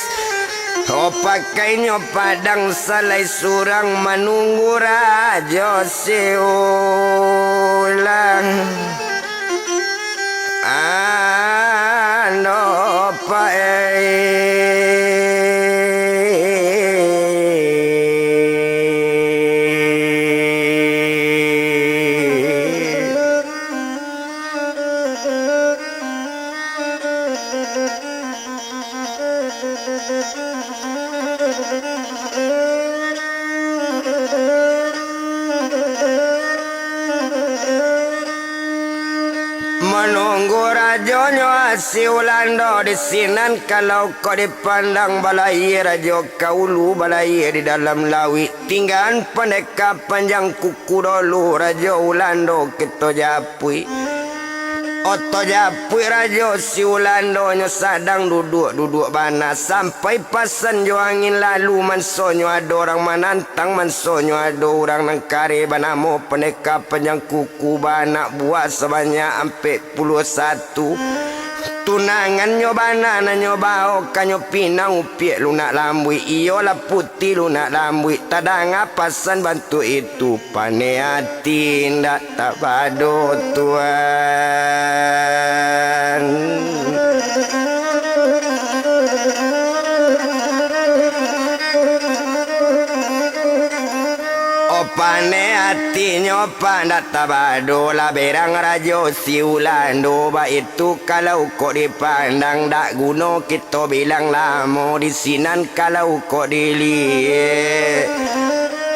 pakai nyo Padang salai surang menunggu raja siulang menunggu rajonyo asiulando di sinan kalau kau dipandang balai rajo kaulu balai di dalam lawi tinggalan pendeka panjang kuku dulu rajo ulando kita japui oto japui rajo si ulando nyo sadang duduk bana sampai pasan jo angin lalu mansonyo ada orang menantang mansonyo ada orang nangkari banamo pendeka panjang kuku bana buat sebanyak 41 tunangan nyo banana nyo bao kanyo pinang upiak lunak lambui iyo lah putih lunak lambui tadang pasan bantu itu pane hati ndak tak padu Tuhan pane hati nyopa ndak tabado lah berang rajo si ulando ba itu kalau kok dipandang dak guno kita bilang lamo di sinan kalau kok dilihat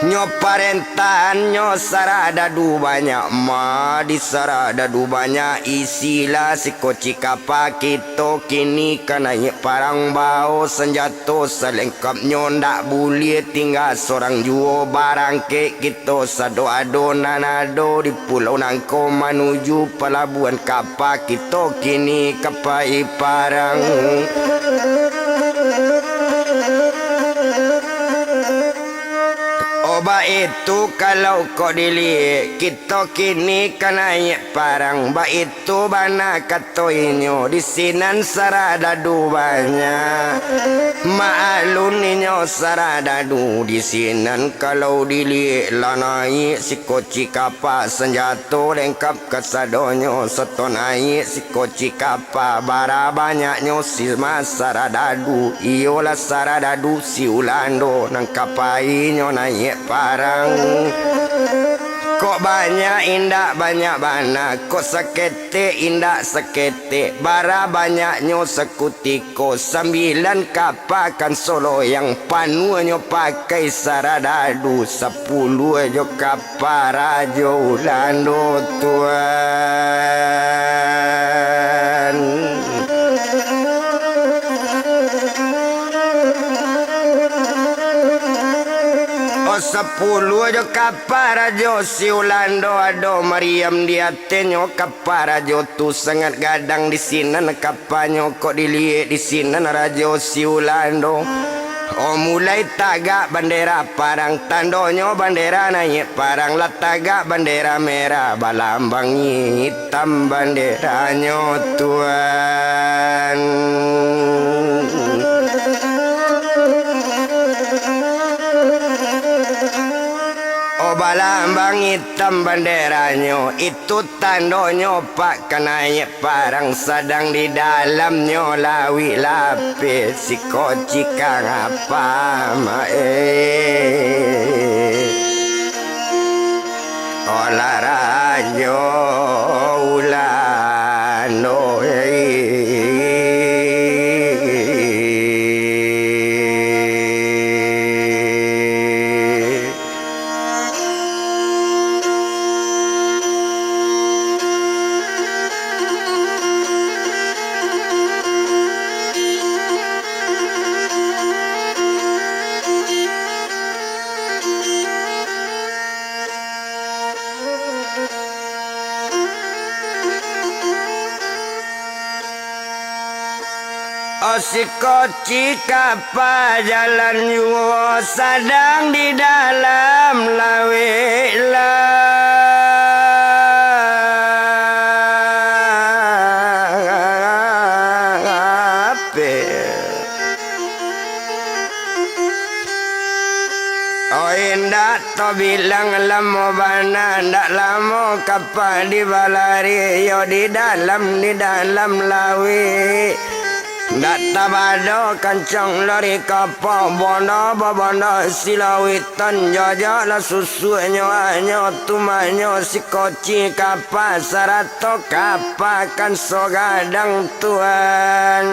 nyo parentan nyo sarada du banyak ma di sarada du banyak isilah si koci kapa kita kini kananya parang bau senjata selengkap nyo ndak boleh tinggal seorang juo barang ke kita sado adonan ado di pulau nangko menuju pelabuhan kapa kita kini kapai parang oba itu kalau kau dilihat kita kini kananya parang ba itu bana katoinyo di sinan saradadu banyak maalun ninyo saradadu di sinan kalau dilihat lanai si koci kapa senjata lengkap kesadonyo setonai si koci kapa bara banyaknyo si mas saradadu iyolah saradadu si ulando nang kapainyo naik parang kok banyak indak banyak bana kok sekete indak sekete bara banyaknya sekutiko 9 kapakan solo yang panuhnya pakai saradadu 10 aja kaparajo ulando Tuhan 10 aja kaparajo si ulando ado Mariam dia tenyo kaparajo tu sangat gadang di sini kapanyo kok dilihat di sini rajo si ulando mulai tagak bendera parang tandonyo bendera naik parang lah tagak bendera merah balambang hitam benderanyo Tuhan Palambang hitam banderanyo, itu tandonyo pak kenanya parang sadang di dalamnya lawi lapis si koci kang apa olahraga ulano si koci kapal jalan yuo sadang di dalam lawe lape. Oh indah to bilang lamo bana ndak lamo kapal di balari yo di dalam lawe. Ndak tabado kancang lari kapal bono babono silawitan jaja la susunya anyo tumanyo si koci kapal sarato kapal kan sogadang tuan.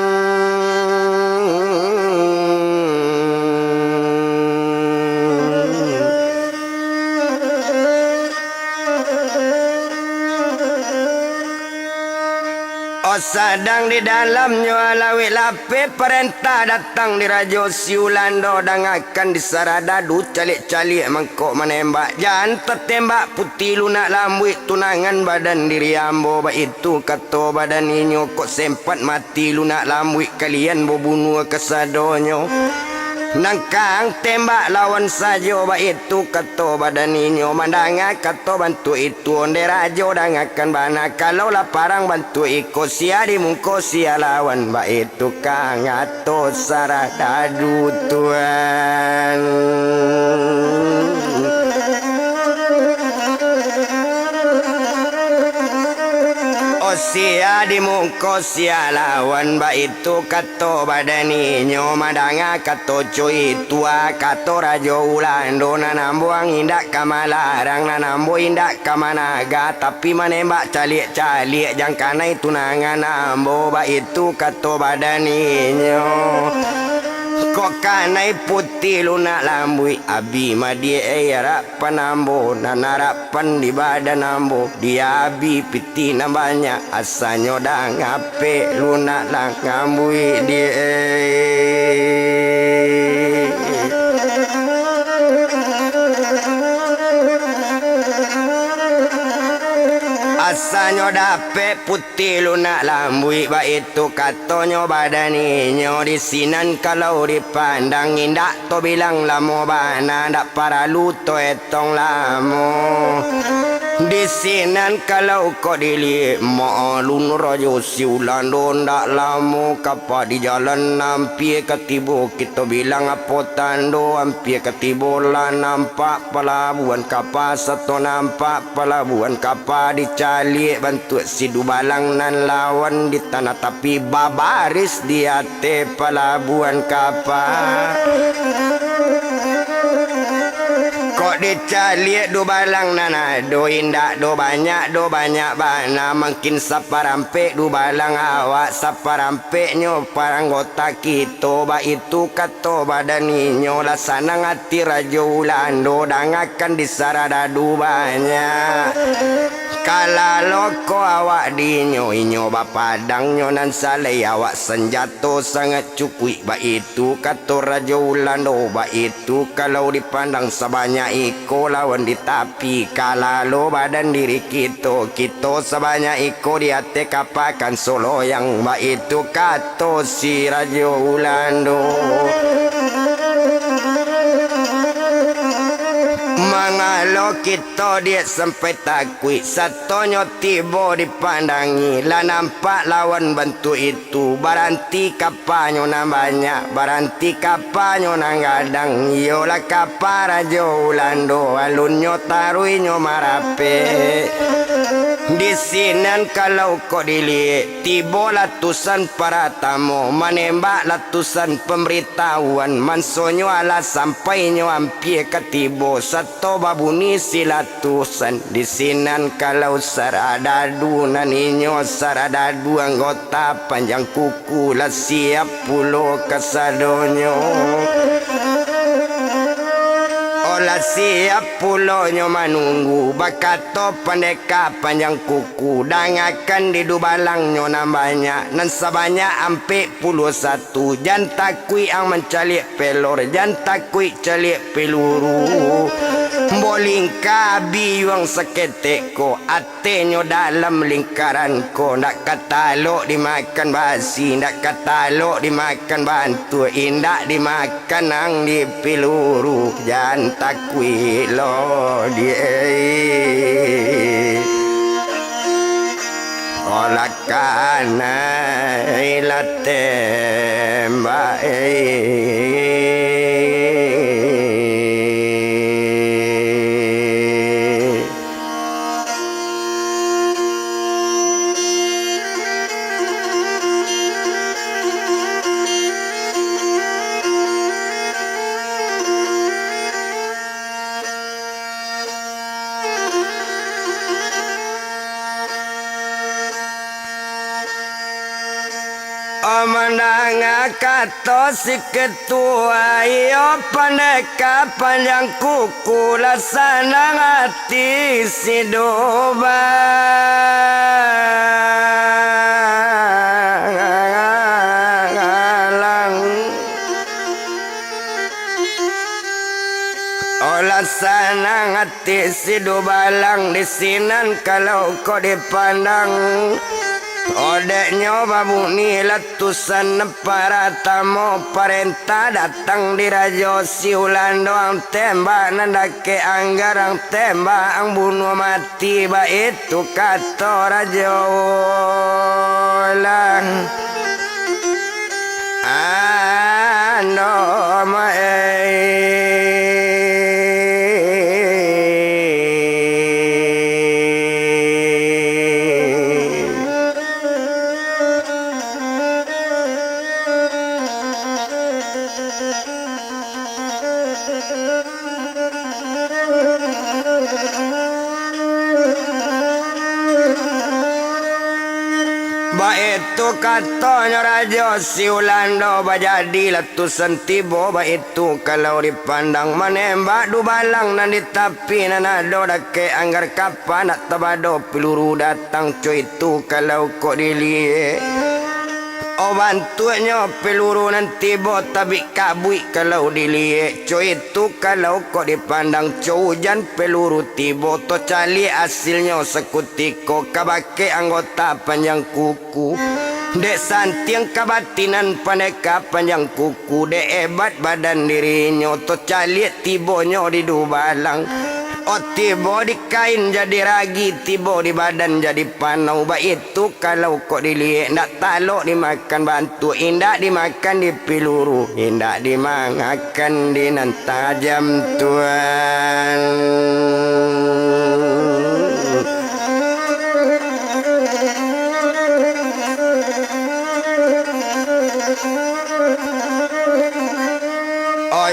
Sadang di dalamnya lawi lape perintah datang di rajo siulando dangakan di saradadu calik-calik mangkok menembak jangan tertembak putih lunak lambui tunangan badan diri ambo ba itu kato badan inyo kok sempat mati lunak lambui kalian bo bunuh kesadonyo nangkang tembak lawan sajo ba itu kato badan inyo mandanga kato bantu itu onde rajo dangakan bana kalau lah parang bantu iko sia di mungko sia lawan ba itu kang ato saradadu tuan. Sia di muko sia lawan ba itu kato badaninyo madanga kato cuy tua kato rajo ulando nanambuang indak kamalarang nanambu indak kamanaga tapi menembak calik-calik jangkanai tunangan ambo ba itu kato badaninyo. Kok kanai putih lunak lambui abi madi harapan ambo nanarapan di badan ambo dia abi piti nambanya asanyo dah ngape lunak lang ngambui dia asanyo dape putih lunak lambui ba itu katonyo badaninyo di sinan kalau dipandang indak to bilang lamo bana ndak para luto etong lamo di sinan kalau kau dili mo lun rajo siulando ndak lamo kapa di jalan nampie ketibo kita bilang apa tando ampie ketibo lah nampak pelabuhan kapa satu nampak pelabuhan kapa dicalik bantu si dubalang nan lawan di tanah tapi babaris di ate pelabuhan kapa kok dicalik dubalang nana do indak do banyak bana makin saparampe dubalang awak saparampeknyo paranggota kita ba itu kato badaninyo lah sanang hati rajo ulando dangakan di saradadu banyak kala loko awak dinyo inyo ba padang nyo nan salai awak senjato sangat cukui ba itu kato rajo ulando ba itu kalau dipandang sebanyak iko lawan di tapi kala lo badan diri kita sebanyak iko di hati kapakan solo yang ba itu kato si rajo ulando kalau kita dia sampai takui satonyo tiba dipandangi lah nampak lawan bantu itu baranti kapanyo na banyak baranti kapanyo na gadang yola kaparajo ulando alunyo taruinyo marape di sinan kalau kau dilihat tiba latusan para tamu menembak latusan pemberitahuan mansonyo ala sampainyo hampir ketibo satu babuni silatusan di sinan kalau saradadu naninyo saradadu anggota panjang kuku lah siap pulo kasadonyo olah siap pulonyo manunggu bakato pendeka panjang kuku dan akan didubalangnya namanya nan sebanyak ampe puluh satu jan takui ang mencalik pelor jan takui calik peluru boling kabi yang seketeko atenyo dalam lingkaran ko nak katalok dimakan basi nak katalok dimakan bantu indak dimakan ang di peluru jan takui lo die olah kana ilatemba Menang kata si ketua iyo pendeka panjang kuku lasana hati si dobalang olah sana hati si dobalang di sinan kalau kau dipandang odeknya babuni latusan para tamu parenta datang di rajo siulan doang tembak nandake anggarang tembak ang bunuh mati ba itu kata rajo lang ano itu katanya raja siulando bajadi latusan tibo ba itu kalau dipandang menembak dubalang nan ditapi nan ado dake anggar kapan nak tabado peluru datang cuy itu kalau kok dilihat oh bantunya peluru nanti bot tapi kabui kalau dilihat cuy itu kalau kok dipandang hujan peluru tibo to cali hasilnya sekutiko kabake anggota panjang kuku dek santiang kabatinan paneka panjang kuku dek hebat badan dirinya to cali tibonyo di dubalang oh tibo di kain jadi ragi tibo di badan jadi panau ba itu kalau kok dilihat ndak talok dimakan bantu indak dimakan di peluru indak dimakan di nan tajam tuan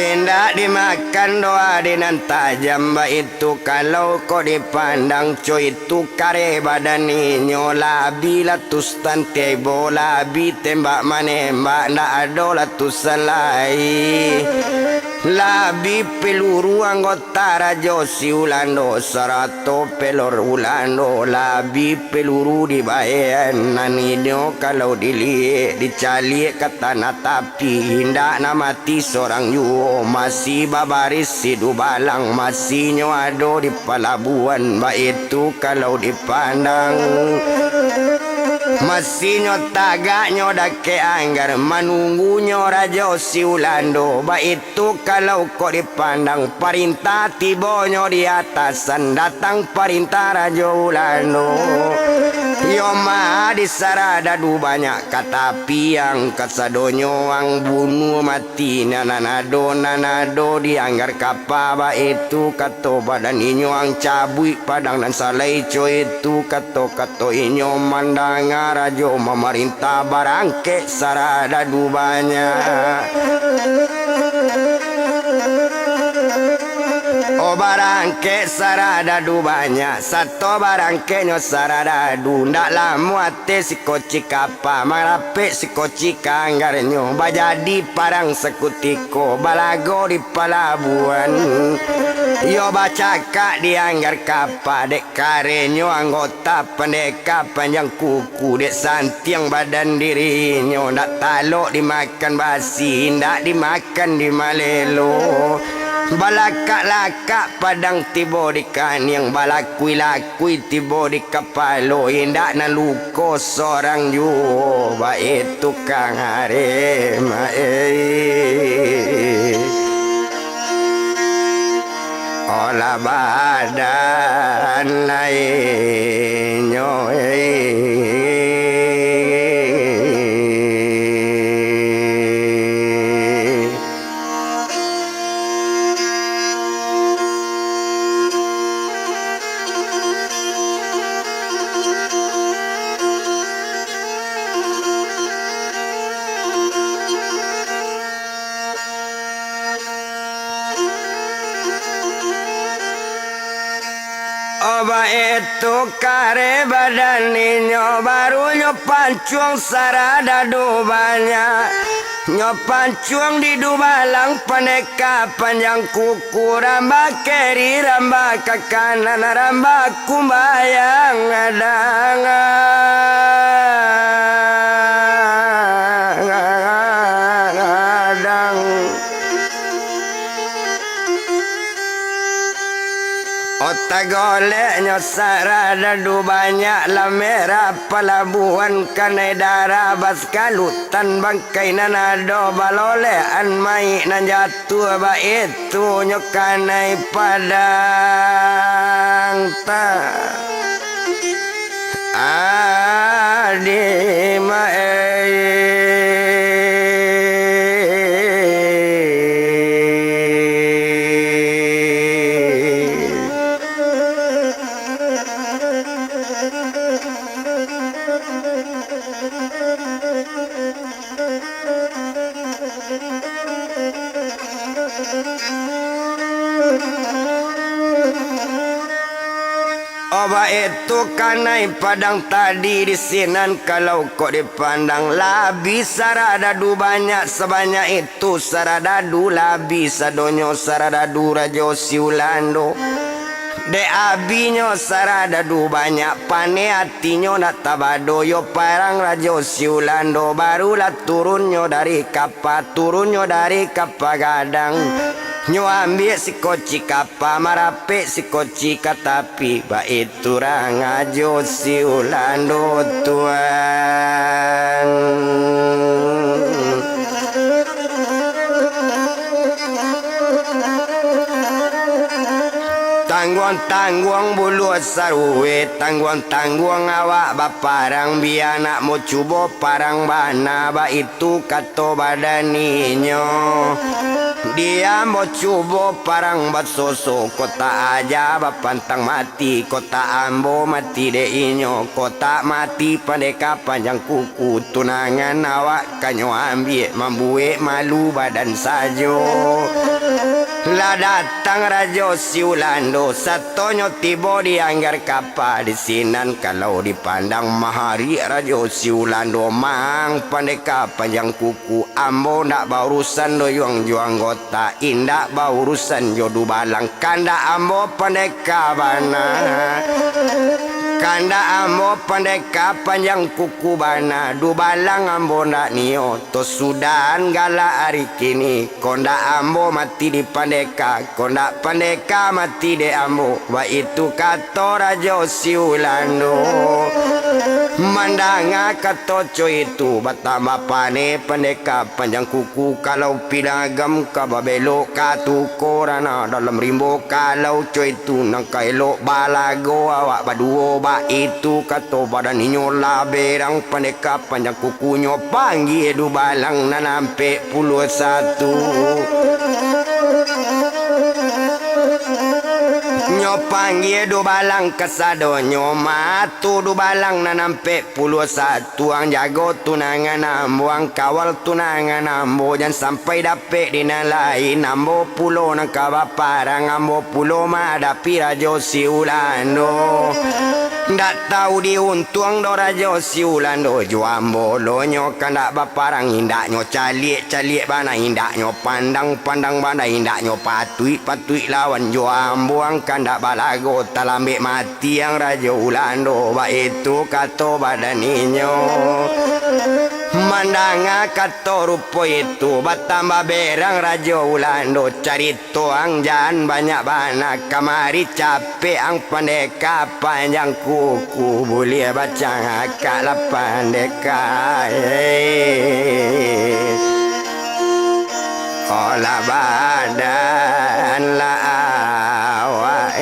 indak dimakan doa dinan tajam ba itu kalau kau dipandang cuy itu kare badan inyo labi latus tante bola bi tembak menembak ndak ada latusan lain labi peluru anggota rajo siulando sarato pelor ulando labi peluru dibayan naninyo kalau dilihat dicali ke tanah tapi hindak namati seorang yu masih babaris si dubalang masih nyoado di pelabuhan ba itu kalau dipandang Mesinyo tagaknyo dake anggar menunggunyo Raja Siulando. Baik itu kalau kok dipandang perintah tibonyo di atasan datang perintah Raja Ulando. Yo mah di saradadu banyak kata piang kasadonyo ang bunuh mati nanado dianggar kapaba itu kato badan inyo ang cabui padang dan salaico itu kato inyo mandanga rajo memerintah barangke saradadu banyak. Oh barangke saradadu banyak, satu barangke nyo saradadu. Ndak lamu ate si koci kapa, marape si koci kanggar nyo. Bajadi parang sekutiko, balago di pelabuhan. Yo baca kak dianggar kapa, dek kare nyo anggota pendeka panjang kuku. Dek santiang badan diri nyo, ndak talok dimakan basi, ndak dimakan di malelo. Balakak-lakak padang tibo di kaniang, balakui-lakui tibo di kapalo. Indak na luko seorang ju baik tukang harem. Olah badan lainnya Oba itu kare badan ninyo baru nyopancuang saradadu banyak. Nyopancuang di dubalang paneka panjang kuku rambak kiri rambak ke kanan rambak kumbayang adang. Otak goleknya saradadu banyak lah merah pelabuhan kanai darah bas kalutan bangkai nanado balolean mai nan jatuh ba itu nyokanai Padang ta adi Oba itu kanai Padang tadi di Sinar kalau kok dipandang labi saradadu banyak sebanyak itu saradadu labi sadonyo saradadu Raja Siulando. De abinyo saradadu banyak pane hatinya nak tabado yo parang Raja Siulando barulah turunnya dari kapal gadang. Nyo ambil si koci kapa marape si koci katapi baik turang ajo si Ulando tuan. Tangguang-tangguang bulu sarue, tangguang-tangguang awak baparang bianak mau cubo parang bana ba itu kato badaninyo. Dia mau cubo parang basoso kota aja bapantang mati kota ambo mati de inyo kota mati pandeka panjang kuku tunangan awak kanyo ambil membuat malu badan sajo. Lah datang Raja Siulando satonyo tibo dianggar kapal di Sinar kalau dipandang mahari Raja Siulando mang pandeka panjang kuku ambo nak baurusan doyong juang gota indak baurusan jodu balang kanda ambo pandeka bana. Kanda ambo pandeka panjang kuku bana du balang ambo ndak nio to sudan gala hari kini konda ambo mati di pandeka konda pandeka mati de ambo wa itu kato rajo siulando mandanga kato co itu batama pane pandeka panjang kuku kalau pinagam kababelo katu korana dalam rimbo kalau co itu nang kaelo balago awak baduo itu kato badan nyola berang pandeka panjang kukunyo panggil du balang nanampe puluh satu nyo panggil du balang kesado nyo matu du balang nanampe puluh satu ang jago tunangan ambo ang kawal tunangan ambo jangan sampai dapet dina lain ambo pulo nang kabaparang ambo pulo madapi rajo siulando ndak tahu diuntung do rajo siulando juambo lo nyo kandak baparang indak nyo caliek bana indak nyo pandang bana indak nyo patui lawan juambo ang kandak balago talambek mati yang rajo ulando ba itu kato badan inyo mandanga kato rupo itu batamba berang rajo ulando cari toang jan banyak bana kamari capek ang pandeka panjang kuku boleh baca kala pandeka ola badan la awak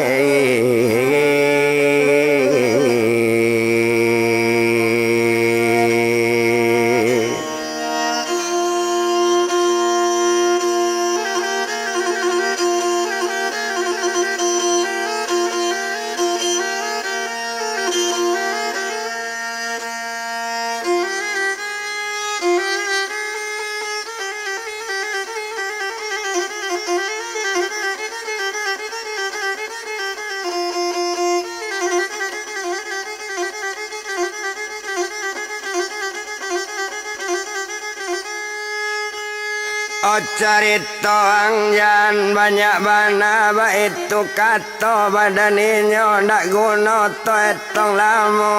cerita angjan banyak bana ba itu kato badaninyo ndak guna to etong lamo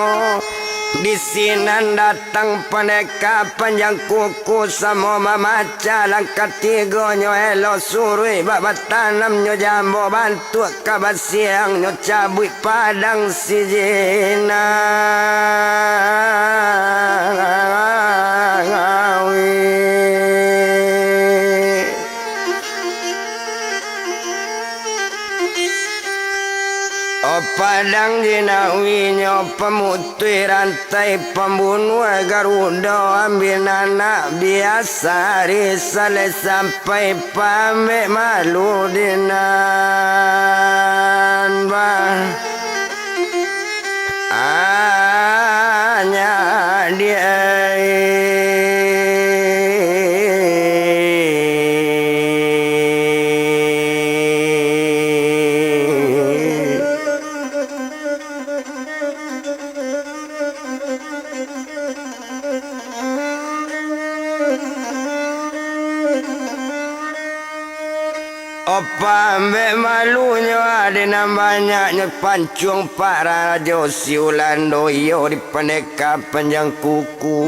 di sinan datang pandeka panjang kuku sama mamaca langkat tigonyo elo surui babat tanamnyo jambo bantu kabat siangnyo cabui padang si jina Padang jinawinyo pemutui rantai pembunuh Garuda ambil anak biasa risale sampai pamit malu dinan hanya dia Pambe malunya ada banyaknya pancung para rajo siulando iyo di pendeka panjang kuku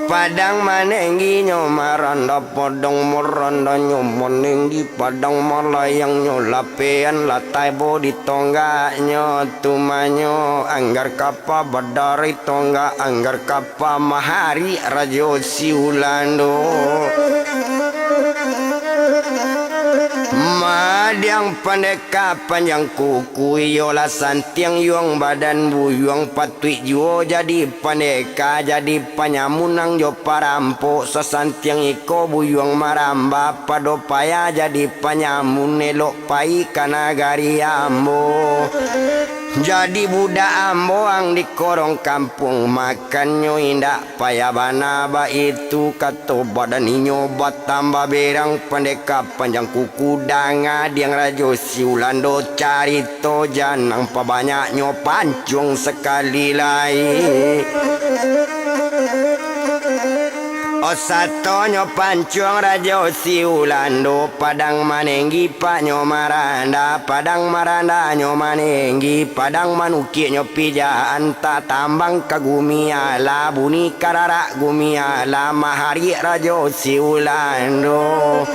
Padang manengginyo maranda podong moranda nyo menenggi padang malayang nyo lapean latai bodi tonggak nyo tumanyo anggar kapa badari tonggak anggar kapa mahari rajo siulando Madiang pandeka panjang kuku yola santiang yuang badan buyuang patui juo jadi pandeka jadi panyamunang jo parampo sasantiang iko buyuang maramba padopaya jadi panyamun elok pai kanagari ambo jadi budak ambo ang di korong kampung makannya indak payah bana ba itu kato badan inyo batamba berang pandeka panjang kuku danga diang rajo siulando carito janang pabanyaknya pancung sekali lai O satonyo pancuang rajo siulando Padang manenggi pak nyo maranda Padang maranda nyo manenggi Padang manuki nyo pijaan ta tambang kagumia la buni karara gumia la mahari rajo siulando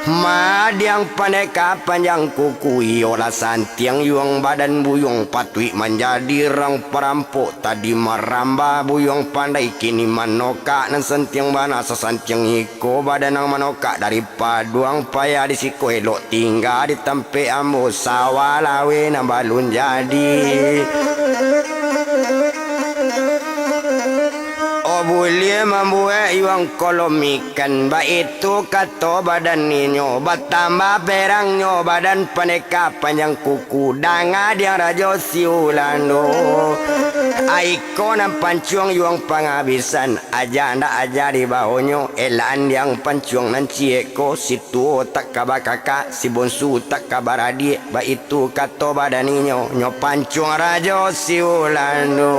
Madiang paneka panjang kuku iola santiang yuang badan buyong patui menjadi rang perampok tadi maramba buyong pandai kini manoka nan sentiang bana sesantiang iko badan ang manoka dari paduang paya di siko elok tinggal di tempe ambo sawalawe na balun jadi boleh membuat iwang kolom ikan ba itu kato badan ninyo batambah perangnya badan paneka panjang kuku danga dia rajo siulano aiko nan pancuang iwang penghabisan aja ndak aja di bawahnya elan yang pancuang nan cieko situ tak kabar kakak si bonsu tak kabar adik ba itu kato badan ninyo nyo pancuang rajo siulano.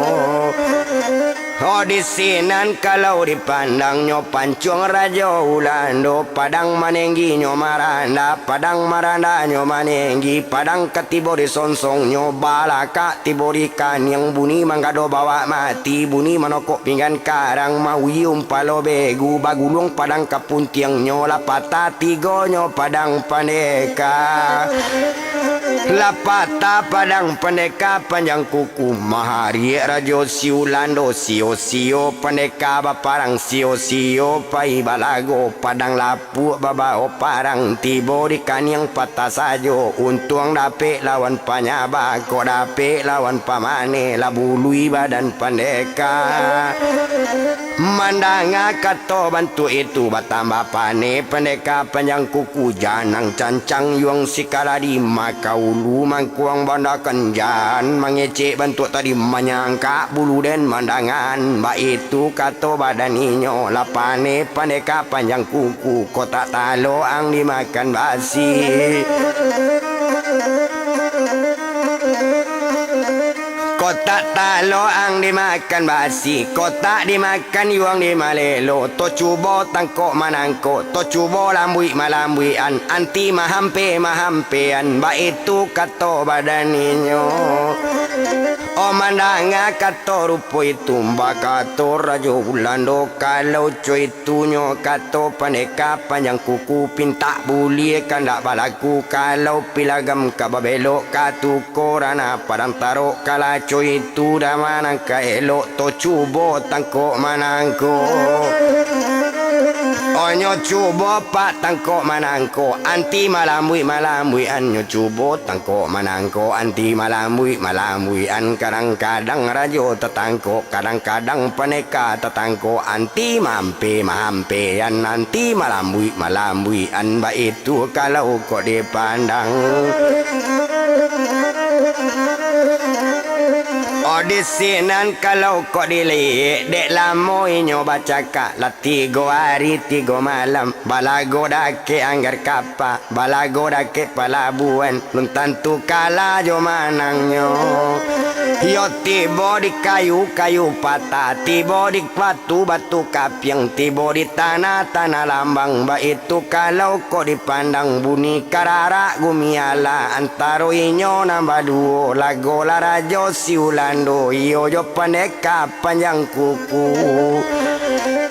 Oh di sinan kalau dipandang nyo pancuang rajo ulando Padang manenggi nyo maranda Padang maranda nyo manenggi Padang ketibo di sonsong nyo balaka tibo di kan yang bunyi manggado bawa mati bunyi manokok pinggan karang mawium palo begu bagulung Padang kapuntiang nyo lapata tigo nyo Padang paneka lapata Padang paneka panjang kuku mahari rajo siulando sio paneka baparang sio pai balago Padang lapu babao parang tibo di kanyang patah sajo untuang dape lawan panyaba ko dape lawan pamane labului badan paneka mandanga kato bantu itu batamba pane paneka panjang kuku janang cancang yuang sikaladi makaulu mangkuang banda kenjan mangecek bantu tadi menyangka bulu den mandangan ba itu kato badan inyo lapane paneka panjang kuku kotak talo ang dimakan basi kotak talo ang dimakan basi kotak dimakan yuang di malelo to cubo tangkok manangko to cubo lambui malambuian anti mahampean ba itu kato badan inyo o mandanga kato rupo itu kato rajo ulando kalau coy tunyo kato paneka panjang kuku pinta buli kandak balaku kalau pilagam kababelo katu korana padang taro kala coy itu damanang kaelo to cubo tangkok manangko onyo cubo pak tangkok manangko anti malambui anyo cubo tangkok manangko anti malambui an kadang-kadang rajo tetangko kadang-kadang paneka tetangko anti mahampean anti malambui an ba itu kalau kok dipandang oh di sinan kalau kok dilihat dek lamoy nyo bacaka la 3 hari 3 malam balago dake anggar kapa balago dake palabuan lun tantu kala jo manangnya yo tibo di kayu patah tibo di batu kapiang tibo di tanah lambang ba itu kalau kok dipandang bunyi karara gumiala antaro inyo nambah duo lago la rajo siulando iyo jo paneka panjang kuku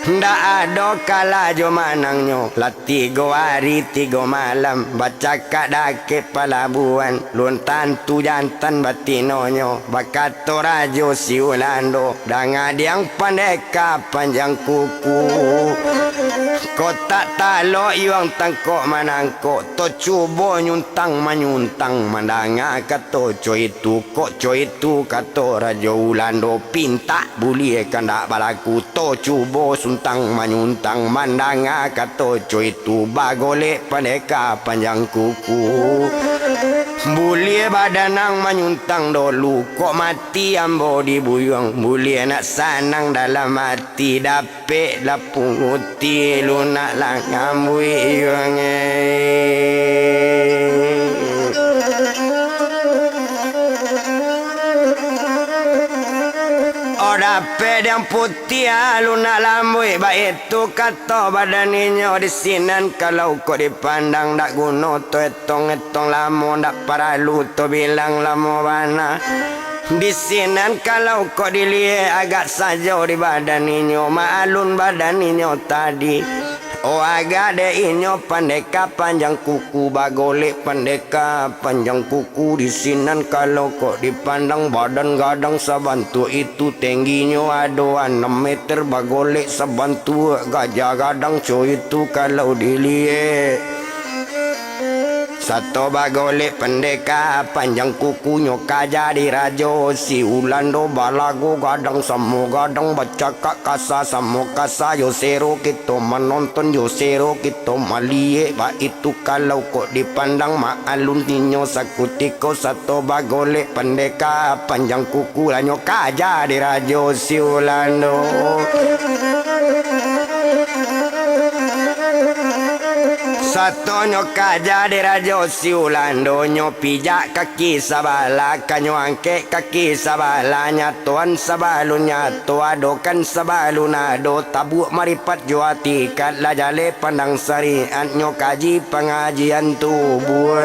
ndak ada kala jo manangnya la 3 hari 3 malam baca kadake palabuan lun tantu jantan batinonyo bakato rajo siulando dangadiang paneka panjang kuku kotak talo iwang tangkok manangko to cubo nyuntang manyuntang mandanga kato coy itu kato rajo ulando pinta buli kandak balaku to cubo suntang manyuntang mandanga kato coy itu bagole paneka panjang kuku buli badanang manyuntang dulu kok mati ambo dibuyung buli nak sanang dalam mati dape lapunguti lunak langambui yuange pedang putih lunak lambui baik itu kata badaninyo di sinan kalau kau dipandang dak guna tu etong lamo dak paralu tu bilang lamo bana di sinan kalau kau dilihat agak saja di badaninyo maalun badaninyo tadi. Oh agak de inyo pandeka panjang kuku bagolek pandeka panjang kuku di sinan kalau kok dipandang badan gadang sabantu itu tingginya ada 6 meter bagolek sabantu gajah gadang co itu kalau dilihat satu bagolek pendeka panjang kukunya kaja di rajo si ulando balago gadang samo gadang baca kak kasa samo kasa yosero kita menonton yosero kita malie ba itu kalau kok dipandang maalun ninyo sakutiko satu bagolek pendeka panjang kuku lanyo kaja di rajo si ulando. Satonyo kaja di rajo si ulando nyo pijak kaki sabala kanyo angke kaki sabala nyatuan sabalu nyatu adokan sabalu nado tabuk maripat juati kat lajale pandang syariat nyo kaji pengajian tubuh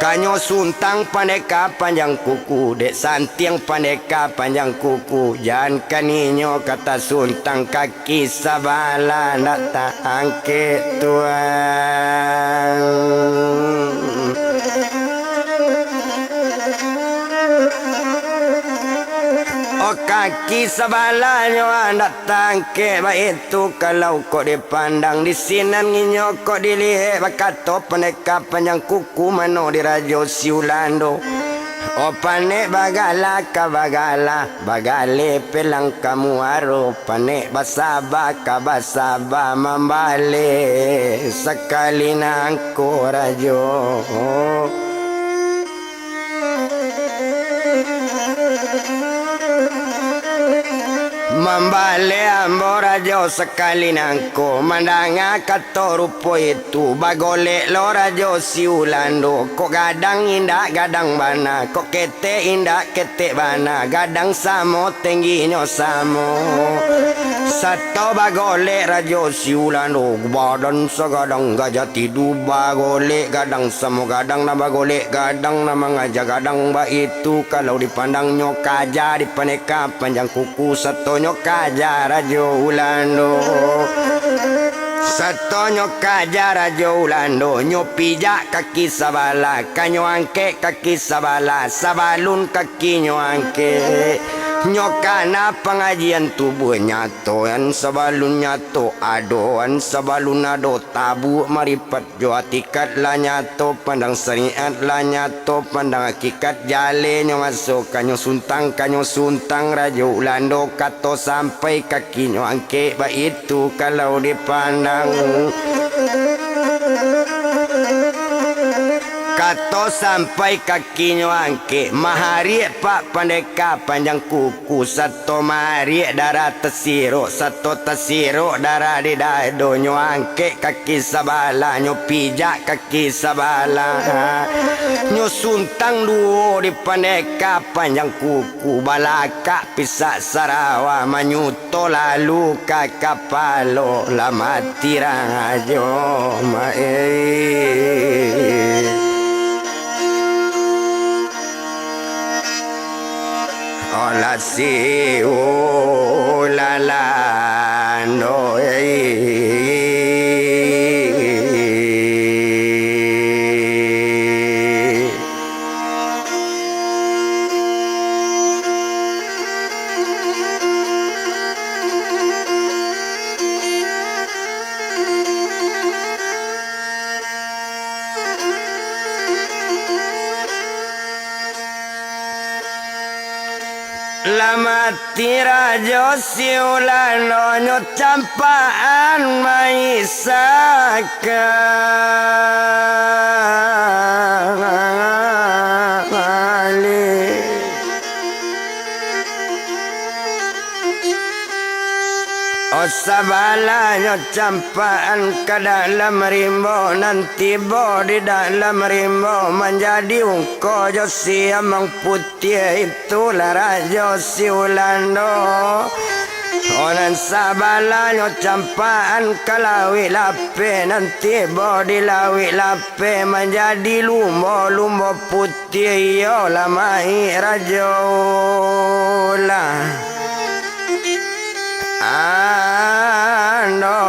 kanyo suntang pandeka panjang kuku dek santiang pandeka panjang kuku jangan kaninyo kata suntang kaki sabala nak tak angke tuan. Oh kaki sebalanyo anak tangke baik itu kalau kok dipandang di sinan nginyo kok dilihat bakato peneka panjang kuku mano di rajo siulando. Oh panek bagala ka bagala bagale pelang kamu aro panek basaba ka basaba mambale sekali nangko rajo. Mambale amborajo sekali nangko mandanga kato rupo itu bagolek lo rajo si ulando kok gadang indak gadang bana kok kete indak kete bana gadang samo tingginya samo satu bagolek rajo si ulando badan segadang gajah tidu bagolek gadang samo gadang na bagolek gadang na mengajak gadang ba itu kalau dipandang nyokaja di paneka panjang kuku satu kaja rajo ulando satonyo kaja rajo ulando nyo pijak kaki sabala kanyo angke kaki sabala sabalun kaki nyo angke nyokana pengajian tubuh nyato an sabalun nyato adoan sabalun ado tabu maripat joatikat la nyato pandang syariat la nyato pandang hakikat jale nyo masuk kanyo suntang rajo ulando kato sampai kaki nyo angke ba itu kalau dipandang kato sampai kakinya angke mahari pak pandeka panjang kuku satu mahari darah tesiro satu tesiro darah di dado nyo angke kaki sabala nyo pijak kaki sabala nyo suntang duo di pandeka panjang kuku balaka pisak sarawa manyuto lalu kakapalo lama tirang ajo Ola si ulala no Lamati rajo siulano nyo campaan maisaka Oh sabalanya campaan ke dalam rimbo, nanti bo di dalam rimbo menjadi ungko josi amang putih itulah rajo si Ulando. Onan sabalanya campaan ke lawi lape, nanti bo di lawi lape menjadi lumbo putih yo lamai rajo lah. Ando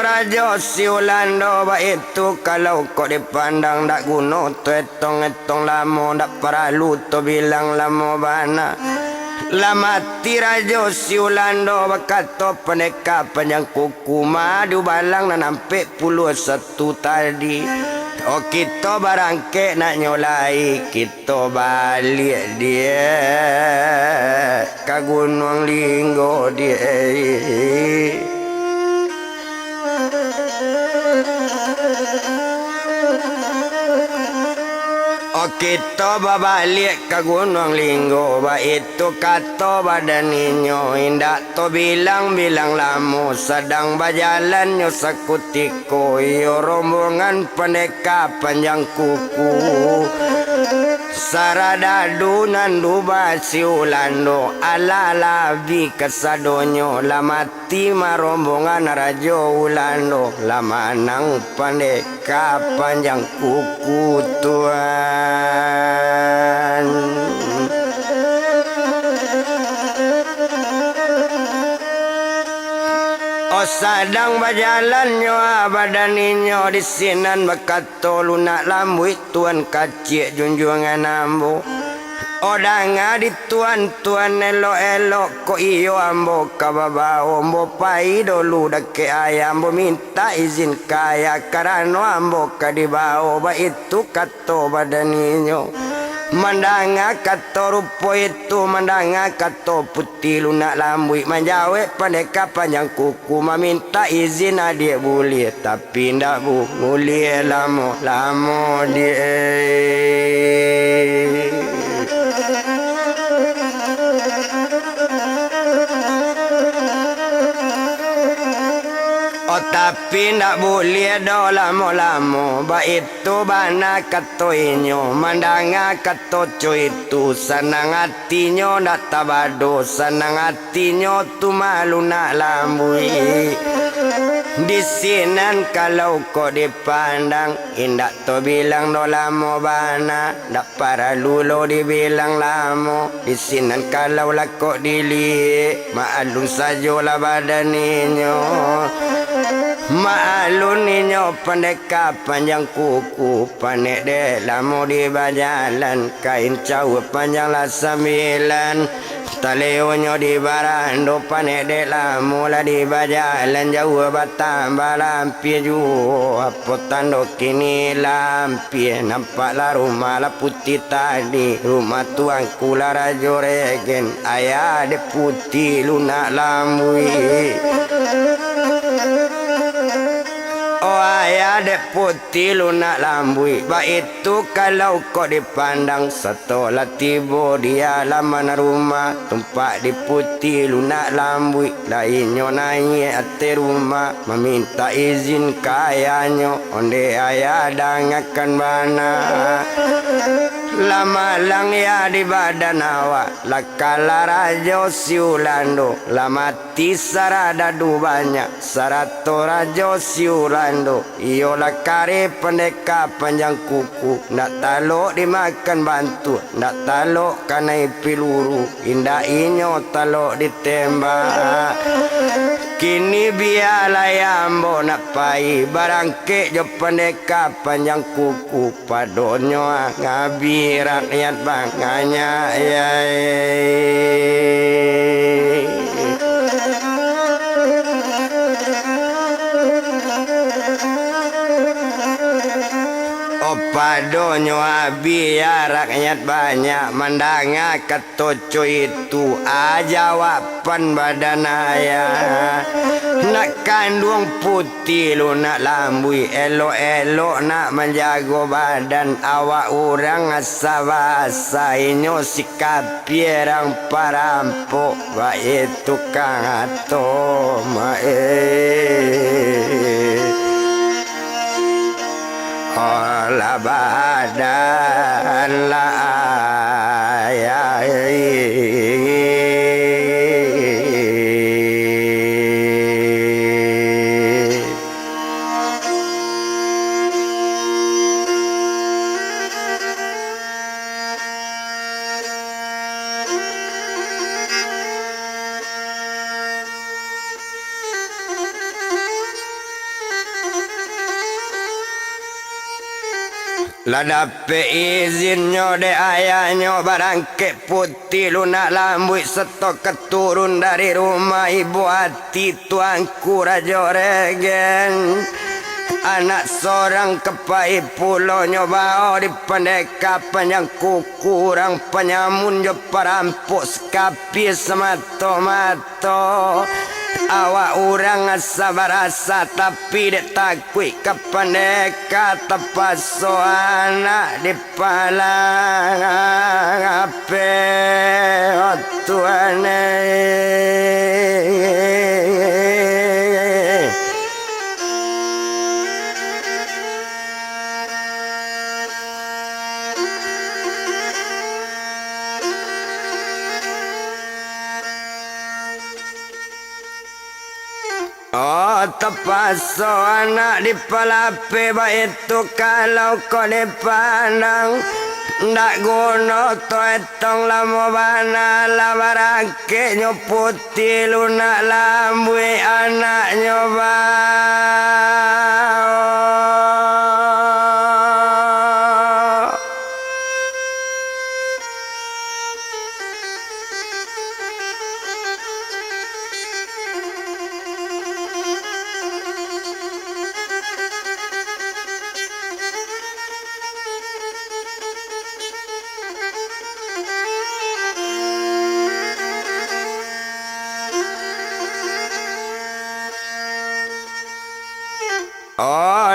Rajo si Ulando ba itu kalau kau dipandang dak guno tu etong lamo dak paralu tu bilang lamo bana lamati Rajo si Ulando bakato peneka panjang kuku madu balang na nampe puluh satu tadi. Oh kita barangke nak nyolai kita balik dia ke Gunung Linggo dia. Oh kita balik ke Gunung Linggo ba itu kata badaninyo indak to bilang lamu sedang berjalan nyo sekutiko yo rombongan pendeka panjang kuku saradadu nandu basi Ulando ala labi kesadonyo lamati marombongan Rajo Ulando lamanang pendeka panjang kuku Tuhan. Oh sadang berjalan nyo badaninyo di sinan bakato lunak lambu tuan kacik junjungan ambo. Oh danga di tuan elok ko iyo ambo kababao ambo pai dulu dake ayam ambo minta izin kaya karena ambo kadibao ba itu kato badaninyo. Mandanga kato rupo itu mandanga kato putih lunak lambui menjawab pendeka panjang kuku meminta izin adik boleh tapi ndak boleh lamo dia. Oh tapi ndak boleh do lamo ba itu bana kato inyo mandanga kato itu senang hatinya ndak tabado senang hatinya tu malu nak lambui di sinan kalau kau dipandang indak to bilang do lamo bana ndak para lulo dibilang lamo di sinan kalau lah kau dili maalun sajolah badaninyo. Maalun ninyo pendeka panjang kuku panek de lamo di bajalan kain caw panjang lah 9 taleonyo di barando panek de lamo lah di bajalan jauh batambah lampi ju apa tando kini lampi nampak lah rumah lah putih tadi rumah tuan kula Rajo Regen ayah de putih lunak lambui. Oh ayah dek putih lunak lambui ba itu kalau kau dipandang setelah tiba dia laman rumah tempat di putih lunak lambui lainnya naik ate rumah meminta izin kayanya onde ayah dangakan mana lama lang ya di badan awak lakala Rajo si Ulando lamati sarada du banyak sarato Rajo si Ulando iyo lakare pendeka panjang kuku nak talok dimakan bantu nak talok kanai piluru indah inyo talok ditembak kini biarlah yambo nak pai barangke jo pendeka panjang kuku padonyo ngabi rakyat banganya ya. badonyo biar rakyat banyak mandanga ketoco itu aja wapan badan ayah nak kandung putih lu nak lambui elok-elok nak menjaga badan awak orang asal-asal inyo sikap pierang parampok baik tukang atau olah badan lah lah dapat izinnya de ayahnya barangke putih lunak lambut setok keturun dari rumah ibu hati tuanku Raja Regen anak seorang kepai pulaunya bawa di pendeka panjang kukurang penyamun jo parampuk sekapi semato-mato awak orang sabar asa tapi dek takui kepandeka tepaso anak di palang ape Tuhan tepaso anak di palape baik itu kalau kau dipandang ndak guna to etong lamo bana lawarake nyo putih lunak lambui anak nyoba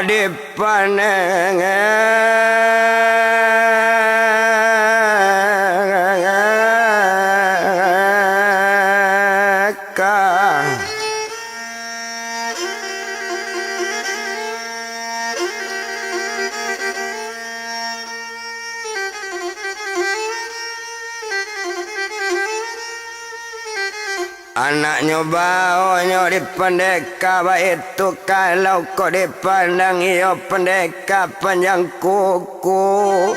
di panengan anaknya bawanya di pendeka itu kalau kau dipandang iyo pendeka panjang kuku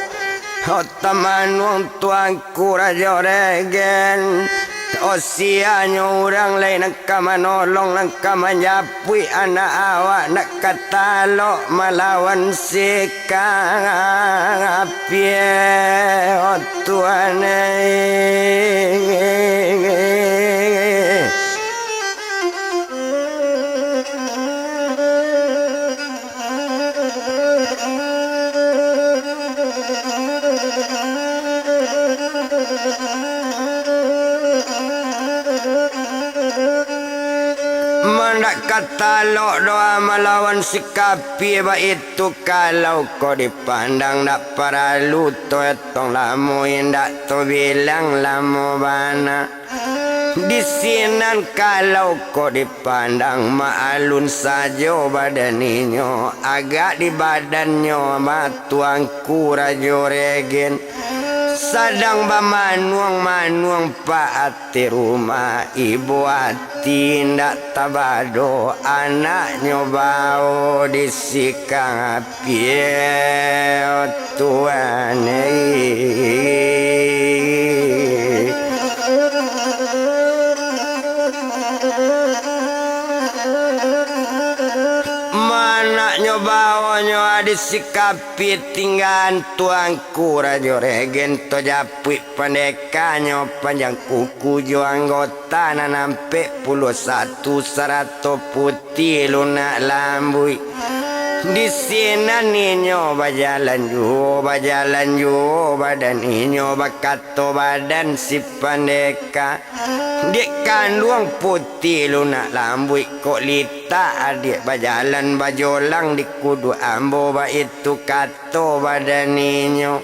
teman wong tuanku Raja Regen usianya orang lain nak menolong nak menyapui anak awak nak katalok melawan sikap piye Tuhan katalok doa melawan sikapi itu kalau kau dipandang nak paralu to etong lamu indak to bilang lamu bana di sinan kalau kau dipandang maalun saja badaninyo agak di badannya matuangku Raja Regen sadang manuang pak ati rumah ibu hati ndak tabado anaknya bau disikang piye Tuhan manaknya bawanya disikapi tinggal tuanku Raja Regen to japui pendekanyo panjang kuku jo anggota nampe 11 serato putih lunak lambui Di sini ninyo bajalan ju badan ninyo bakato badan si pandeka. Dek kandung putih lunak lambui kok lita adik bajalan bajolang di kudu ambo ba itu kato badan ninyo.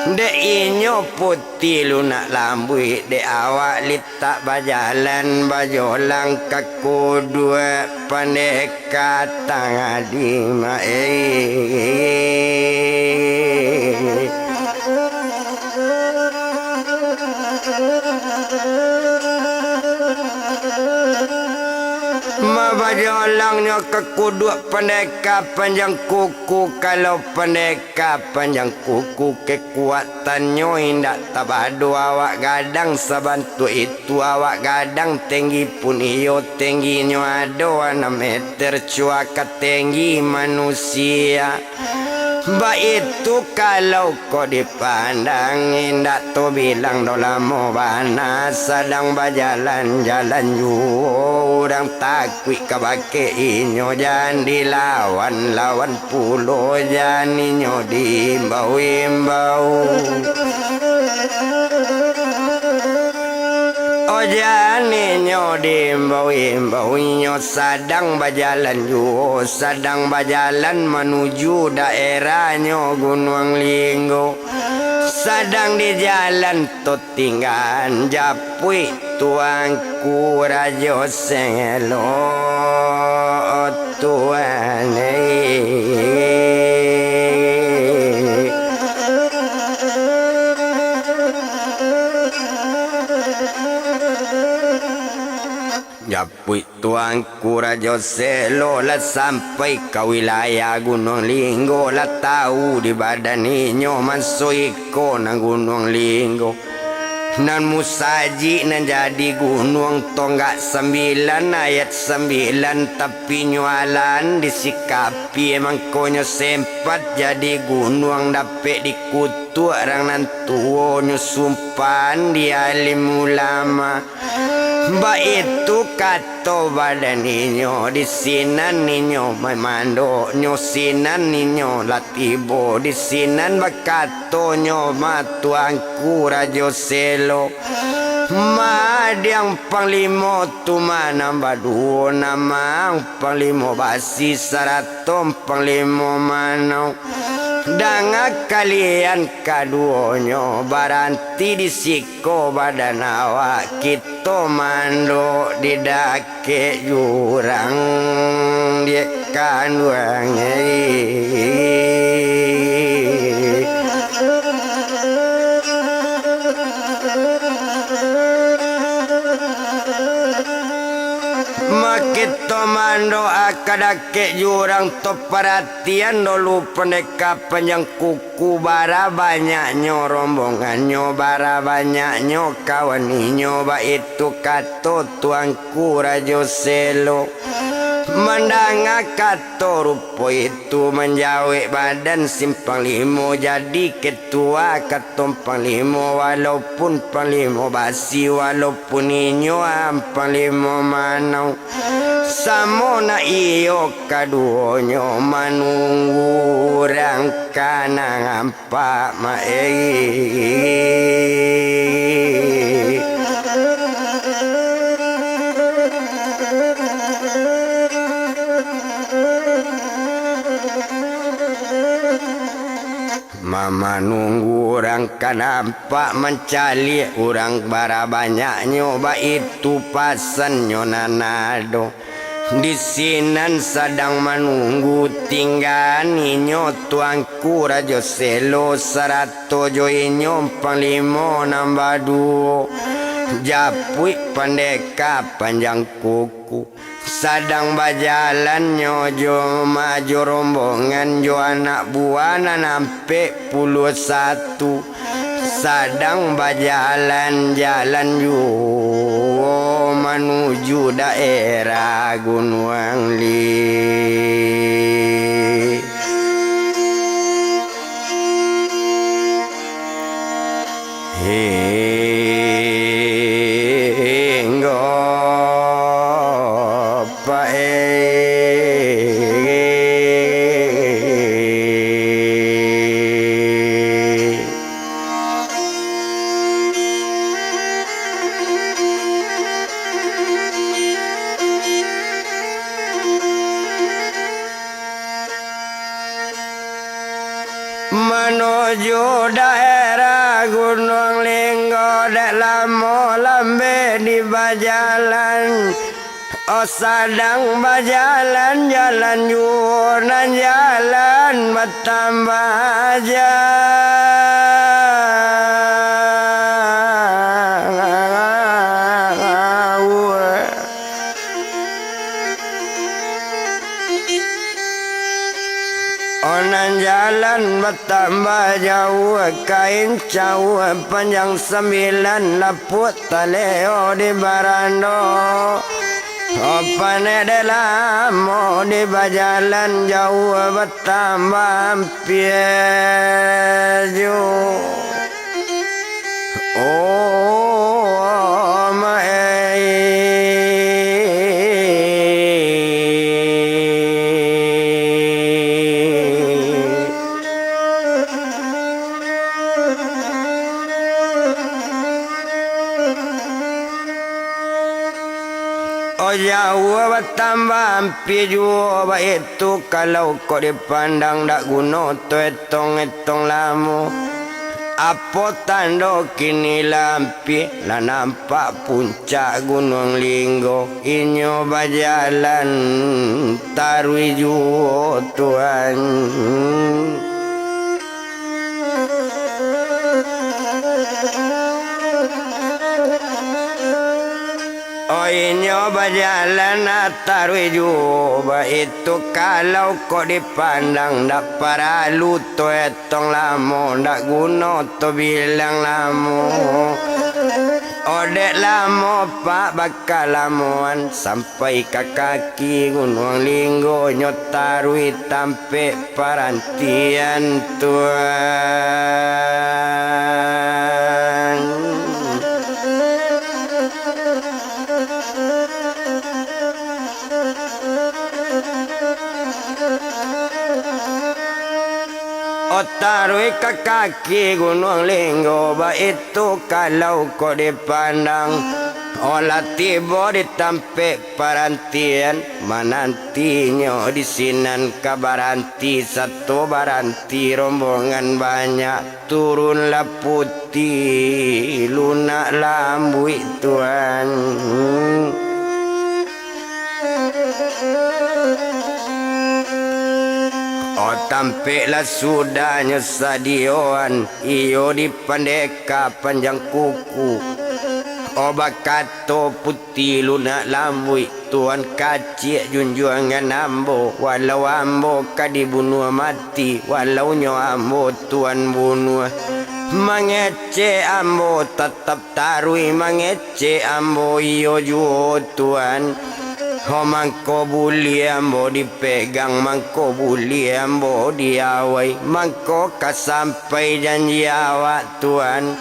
Dek inyo putih lunak lambui dek awak lita bajalan bajolang kaku dua pandeka tangadi mae. Bajolangnya ke kudu pendeka panjang kuku. Kalau pendeka panjang kuku kekuatannya indak tabadu awak gadang sabantu itu awak gadang tinggi pun iyo tingginya ada 6 meter cuaka tinggi manusia. Ba itu kalau kau dipandang indak tu bilang dolamo bana sedang berjalan-jalan ju orang takui kabake inyo jangan dilawan pulo jangan inyo diimbau-imbau. Oh jani nyo diimbau-imbau nyo sedang berjalan menuju daerahnya Gunung Linggo. Sedang di jalan tu tinggal japui tuanku rajo sengelo tuan Japui tuanku rajo selo lah sampai ke wilayah Gunung Linggo lah tahu di badan inyo masuk iko na Gunung Linggo. Nan musaji nan jadi gunung tonggak 9 ayat 9 tapi nyualan disikapi emang konyo sempat jadi gunung dapet dikutu orang nan tuo nyusumpan di alim ulama. Ba itu kato badan ninyo di sinan ninyo memando nyo sinan ninyo latibo di sinan bakato nyo matuangku rajo selo. Madiang panglimo tu manamba duo namang panglimo basi saratom panglimo manau. Danga kalian kaduonyo baranti disiko badan awak kita mando didake jurang dia kanduang Kita mando akadake jurang to perhatian dulu pendeka panjang kuku bara banyaknya rombongannya bara banyaknya kawaninyo ba itu kato tuanku rajo selo. Mendanga kato rupo itu menjawek badan simpang limo jadi ketua katom panglimo walaupun panglimo basi walaupun inyo panglimo manau. Samo na iyo kaduonyo manunggu rangkana ngampak Mama nunggu orang kan nampak mencari orang bara banyaknya ba itu pasannya nanado. Di sinan sedang menunggu tinggal ninyo tuanku rajo selo serato joinyo panglimo nambah 2 japui pendeka panjang kuku sedang berjalan nyojo maju rombongan jo anak buah nampe 11 sedang berjalan ju menuju daerah Gunung Linggo menuju daerah Gunung Linggo dek lamo lambe di bajalan. Oh sadang bajalan jalan yunan jalan bertambah onan jalan bertambah jauh, kain jauh panjang 9 laput taleo di barando. Opane de lamo di bajalan jauh bertambah pieju. Oh jauh bertambah pieju. Itu kalau kau dipandang dak guna tu etong lamu. Apa tanda kini lampi lah nampak puncak Gunung Linggo. Inyo bajalan tarui juo Tuhan. Oh inyo bajalan tarui juba. Itu kalau kau dipandang dak paralu tu etong lamo, dak guna tu bilang lamo. Odek lamo pak bakal lamuan sampai ke kaki Gunung Linggo nyotarui tampe parantian Tuhan. Otarui ke kaki Gunung Linggo. Itu kalau kau dipandang olah tiba ditampe parantian. Manantinya di sinan kabaranti. Satu baranti rombongan banyak. Turunlah putih lunak lambui Tuhan. Oh tampiklah sudahnya sadioan. Iyo di pandeka panjang kuku. Oh bakato putih lunak lambui. Tuan kacik junjungan ambo. Walau ambo kadibunuh mati. Walau nyo ambo tuan bunuh. Mangece ambo tetap tarui. Mangece ambo iyo juo Tuan. Oh mangko buli ambo dipegang, mangko buli ambo diawai, mangko kasampai janji awak Tuan.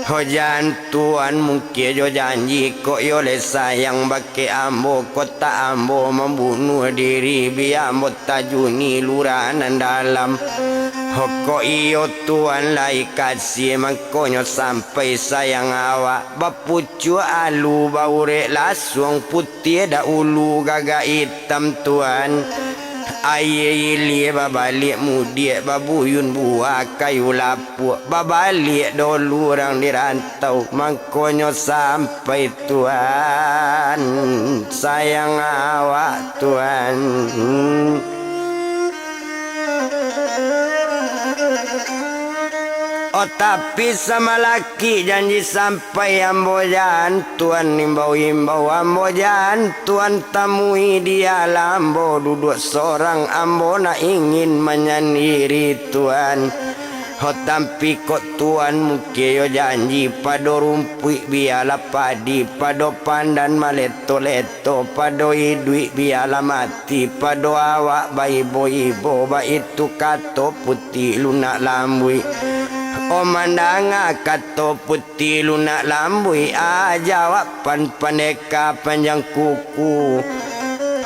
Oh jan Tuan mungkin jo janji kok yo le sayang bake ambo, kota ambo membunuh diri biar ambo tajuni luranan dalam. Oh kok iyo Tuan lai kasih mangkonyo sampai sayang awak. Bapucu alu baure lasung putih da ulu gaga hitam Tuan. Aye ili babalik mudik babuyun buah kayu lapuk. Babalik dulu orang dirantau mangkonyo sampai Tuan. Sayang awak Tuan. Oh tapi sama laki janji sampai ambo jalan Tuan imbau-imbau ambo jalan Tuan tamui dia lambo duduk seorang ambo nak ingin menyendiri Tuan. Oh tapi kok Tuan mungkin yo janji pado rumpui biarlah padi pado pandan maleto-leto pado idui biarlah mati pado awak baibo-ibo ba itu kato putih lunak lambui. Oh mandanga kato putih lunak lambui jawab paneka panjang kuku.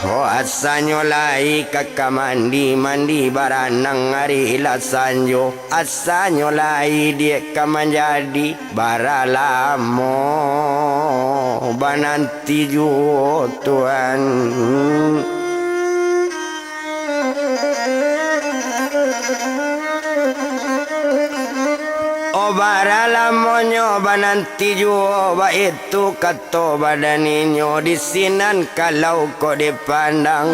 Oh asanyo lai kakak mandi baranang hari lasanyo. Asanyo lai dia kaman jadi baralamo bananti ju Tuan. Aralamonyo bananti juo ba itu kato badaninyo di sinan kalau kok dipandang.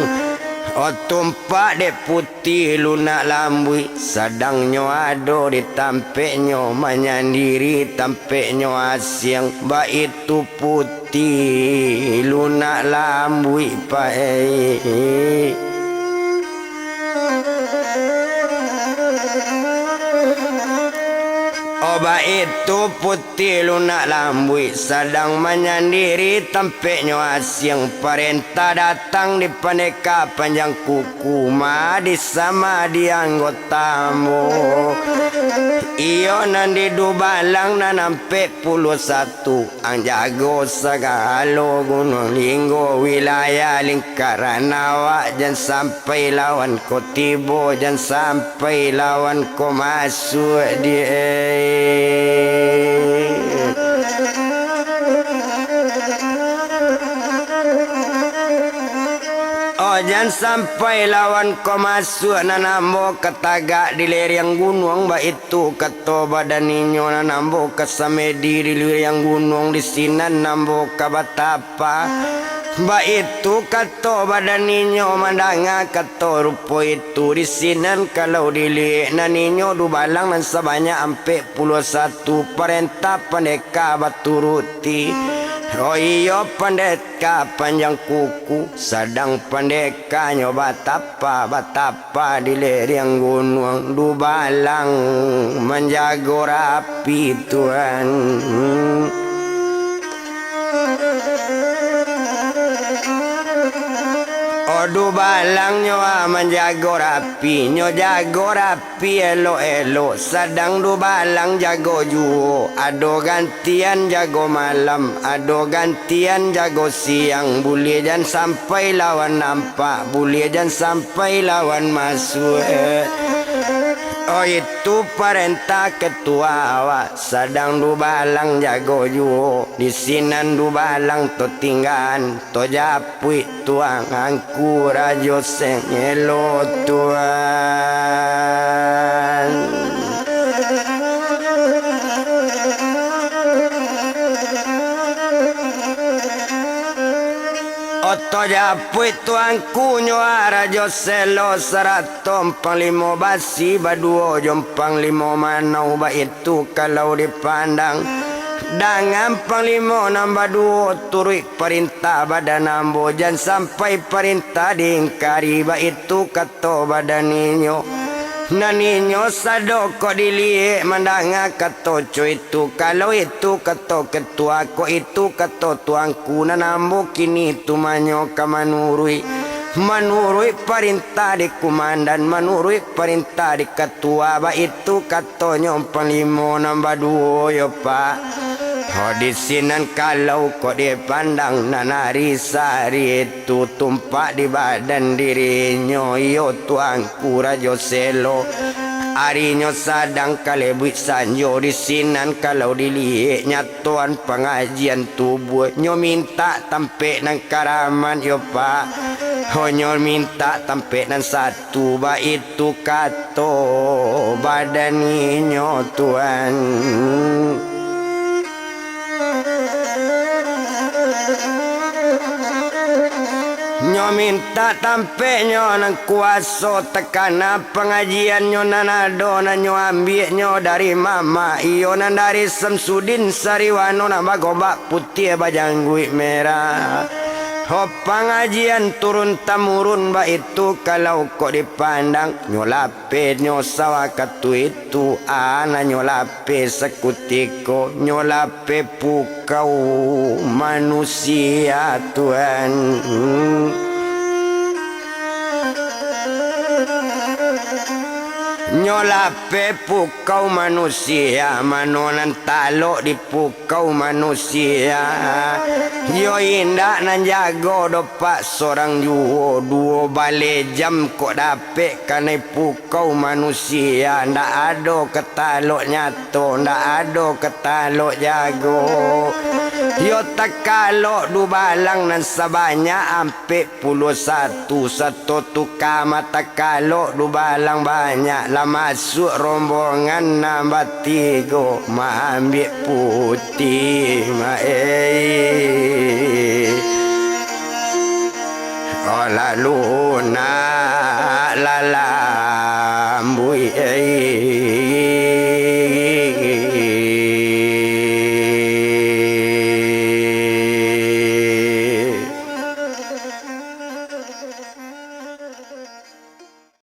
O tumpak dek putih lunak lambui sadangnya ado di tampeknya menyandiri tampeknya asyang ba itu putih lunak lambui pae. Oba itu putih lunak lambui sadang menyandiri tampeknya asyang perintah datang di paneka panjang kuku madi sama di anggotamu iyo nandi dubalang na nampe puluh satu ang jago sagalo gunung linggo wilayah lingkaran awak jan sampai lawan ko tibo jan sampai lawan ko masuk dia. Oh jangan sampai lawan kau masuk nanambo ketagak di lereng gunung ba itu kato badaninyo nanambo kesamedi di lereng gunung di sinan nambo kabatapa ba itu kato badaninyo mandanga kato rupo itu di sinan kalau dilihat naninyo dubalang dan sebanyak ampe puluh satu perintah pendeka baturuti. Oh iyo pendeka panjang kuku sadang pendeka nyoba batapa di lereng gunung dubalang menjago rapi Tuhan. Odu balang nyoa menjago rapi nyo jago rapi elo sadang du balang jago juo ado gantian jago malam ado gantian jago siang boleh dan sampai lawan nampak boleh dan sampai lawan masuk. Oh itu perintah ketua awak sadang du balang jago juo di sinan du balang to tinggan to japui tuang angku rajo sengelo Tuhan. Oto japui tuangku nyoa rajo selo seratom panglimo basi baduo jompang limo manau ba itu kalau dipandang dengan panglimo nambah duo turui perintah badan ambo jan sampai perintah diingkari ba itu kato badaninyo naninyo sadoko dilihat mandanga kato co itu kalau itu kato ketua ko itu kato tuangku nanambo kini tumanyo kamanurui menurut perintah di komandan menurut perintah di ketua ba itu katonyo panglimo nambah duo yo pak. Oh di sinan kalau kok dipandang nanari sari itu tumpak di badan dirinya yo tuangku rajo selo arinya sadang kalebut sanjo di sinan kalau dilihat nyatuan pengajian tubuh nyo minta tampek nang karaman yo pak. Honyo minta tampek nan satu ba itu kato badaninyo Tuhan. Nyo minta tampeknya nang kuaso tekana pengajian nyo nanado na nyo ambil nyo dari mama iyo nan dari Samsudin Sariwano na bagobak putih bajanggui merah. Ho pengajian turun tamurun ba itu kalau kok dipandang nyolape nyo sawakatu itu ana nyolape sekutiko nyolape pukau manusia Tuhan. Nyolape pukau manusia manonan talo di pukau manusia yo indak nan jago dopak sorang juo duo bale jam kok dapet kanai pukau manusia ndak ado ketalok nyato ndak ado ketalok jago yo takalok du balang nan sabanya ampe puluh satu satu tukama takalok du balang banyak masuk rombongan nambah 3 ambil putih oh lalu nak lalambui